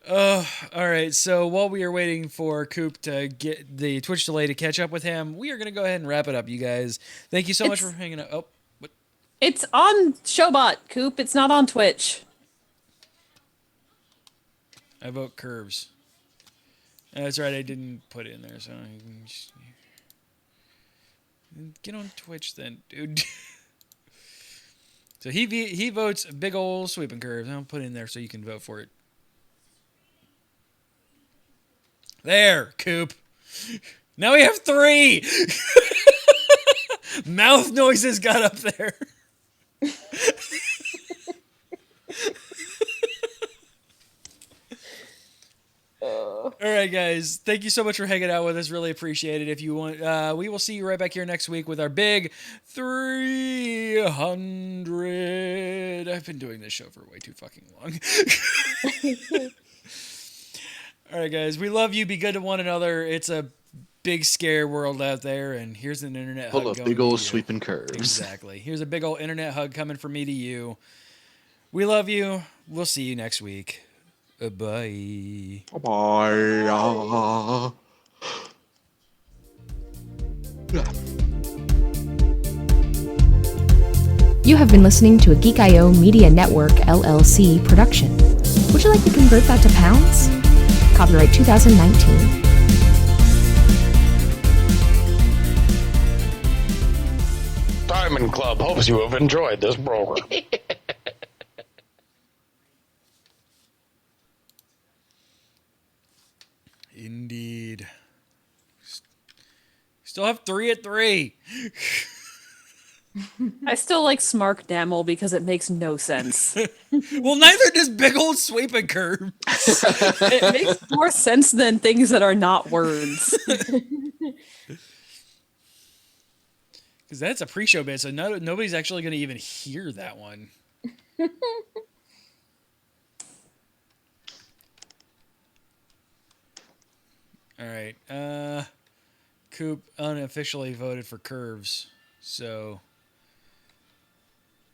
All right. So while we are waiting for Coop to get the Twitch delay to catch up with him, we are going to go ahead and wrap it up, you guys. Thank you so much for hanging out. Oh, what? It's on Showbot, Coop. It's not on Twitch. I vote Curves. That's right. I didn't put it in there. So I can just... Get on Twitch then, dude. So he votes big ol' sweeping curves. I'll put it in there so you can vote for it. There, Coop. Now we have 3. Mouth noises got up there. All right, guys. Thank you so much for hanging out with us. Really appreciate it. If you want, we will see you right back here next week with our big 300. I've been doing this show for way too fucking long. All right, guys. We love you. Be good to one another. It's a big, scare world out there, and here's an internet hug. Full of going big to old you. sweeping curves. Exactly. Here's a big old internet hug coming from me to you. We love you. We'll see you next week. Bye. Bye. You have been listening to a Geek.io Media Network LLC production. Would you like to convert that to pounds? Copyright 2019. Diamond Club hopes you have enjoyed this program. Indeed. Still have 3 at 3. I still like Smark Damel because it makes no sense. Well, neither does big old sweeping curve. It makes more sense than things that are not words. Because that's a pre-show bit, so nobody's actually going to even hear that one. All right. Coop unofficially voted for curves, so...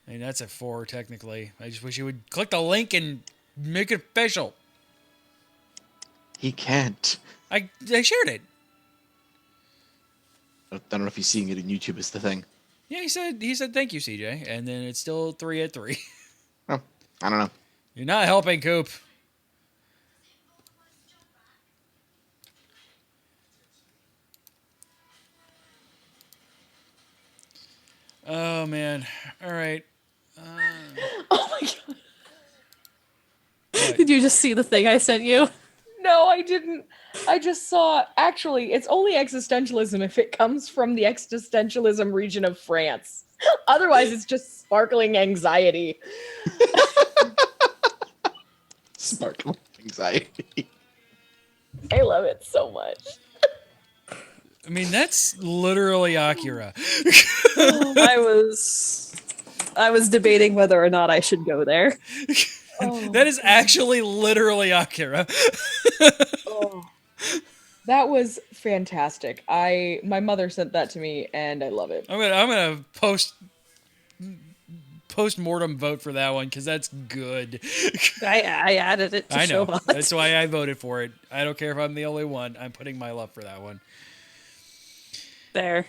I mean, that's a 4, technically. I just wish you would click the link and make it official. He can't. I shared it. I don't know if he's seeing it in YouTube is the thing. Yeah, he said thank you, CJ, and then it's still 3 at 3. Oh, I don't know. You're not helping, Coop. Oh, man. All right. Oh my god. What? Did you just see the thing I sent you? No, I didn't. I just saw. Actually, it's only existentialism if it comes from the existentialism region of France. Otherwise, it's just sparkling anxiety. Sparkling anxiety. I love it so much. I mean, that's literally Akira. I was debating whether or not I should go there. That is actually literally Akira. That was fantastic. My mother sent that to me, and I love it. I'm gonna post-mortem vote for that one because that's good. I added it to I know. Showbot. That's why I voted for it. I don't care if I'm the only one. I'm putting my love for that one. There.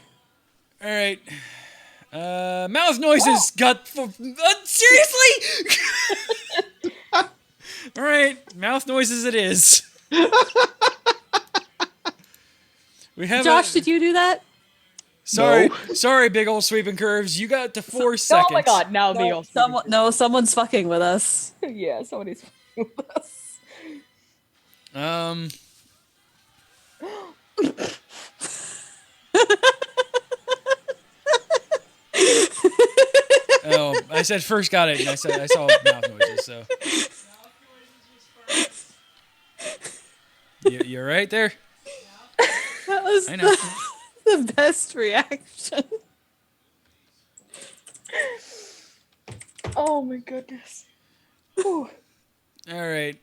All right. Mouth noises got... seriously? All right. Mouth noises it is. We have Josh, did you do that? Sorry, No. sorry, big old sweeping curves. You got to 4 seconds. Oh my god, now No, someone's fucking with us. Yeah, somebody's fucking with us. Oh, I said first got it, and I saw mouth noises. So you're right there. That was I know. the best reaction. Oh my goodness. Whew. All right.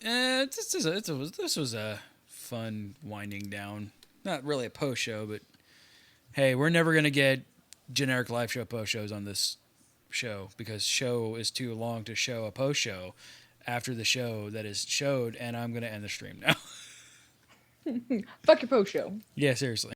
This was a fun winding down. Not really a post show, but hey, we're never gonna get generic live show post shows on this show because show is too long to show a post show. after the show that is showed, and I'm going to end the stream now. Fuck your post show. Yeah, seriously.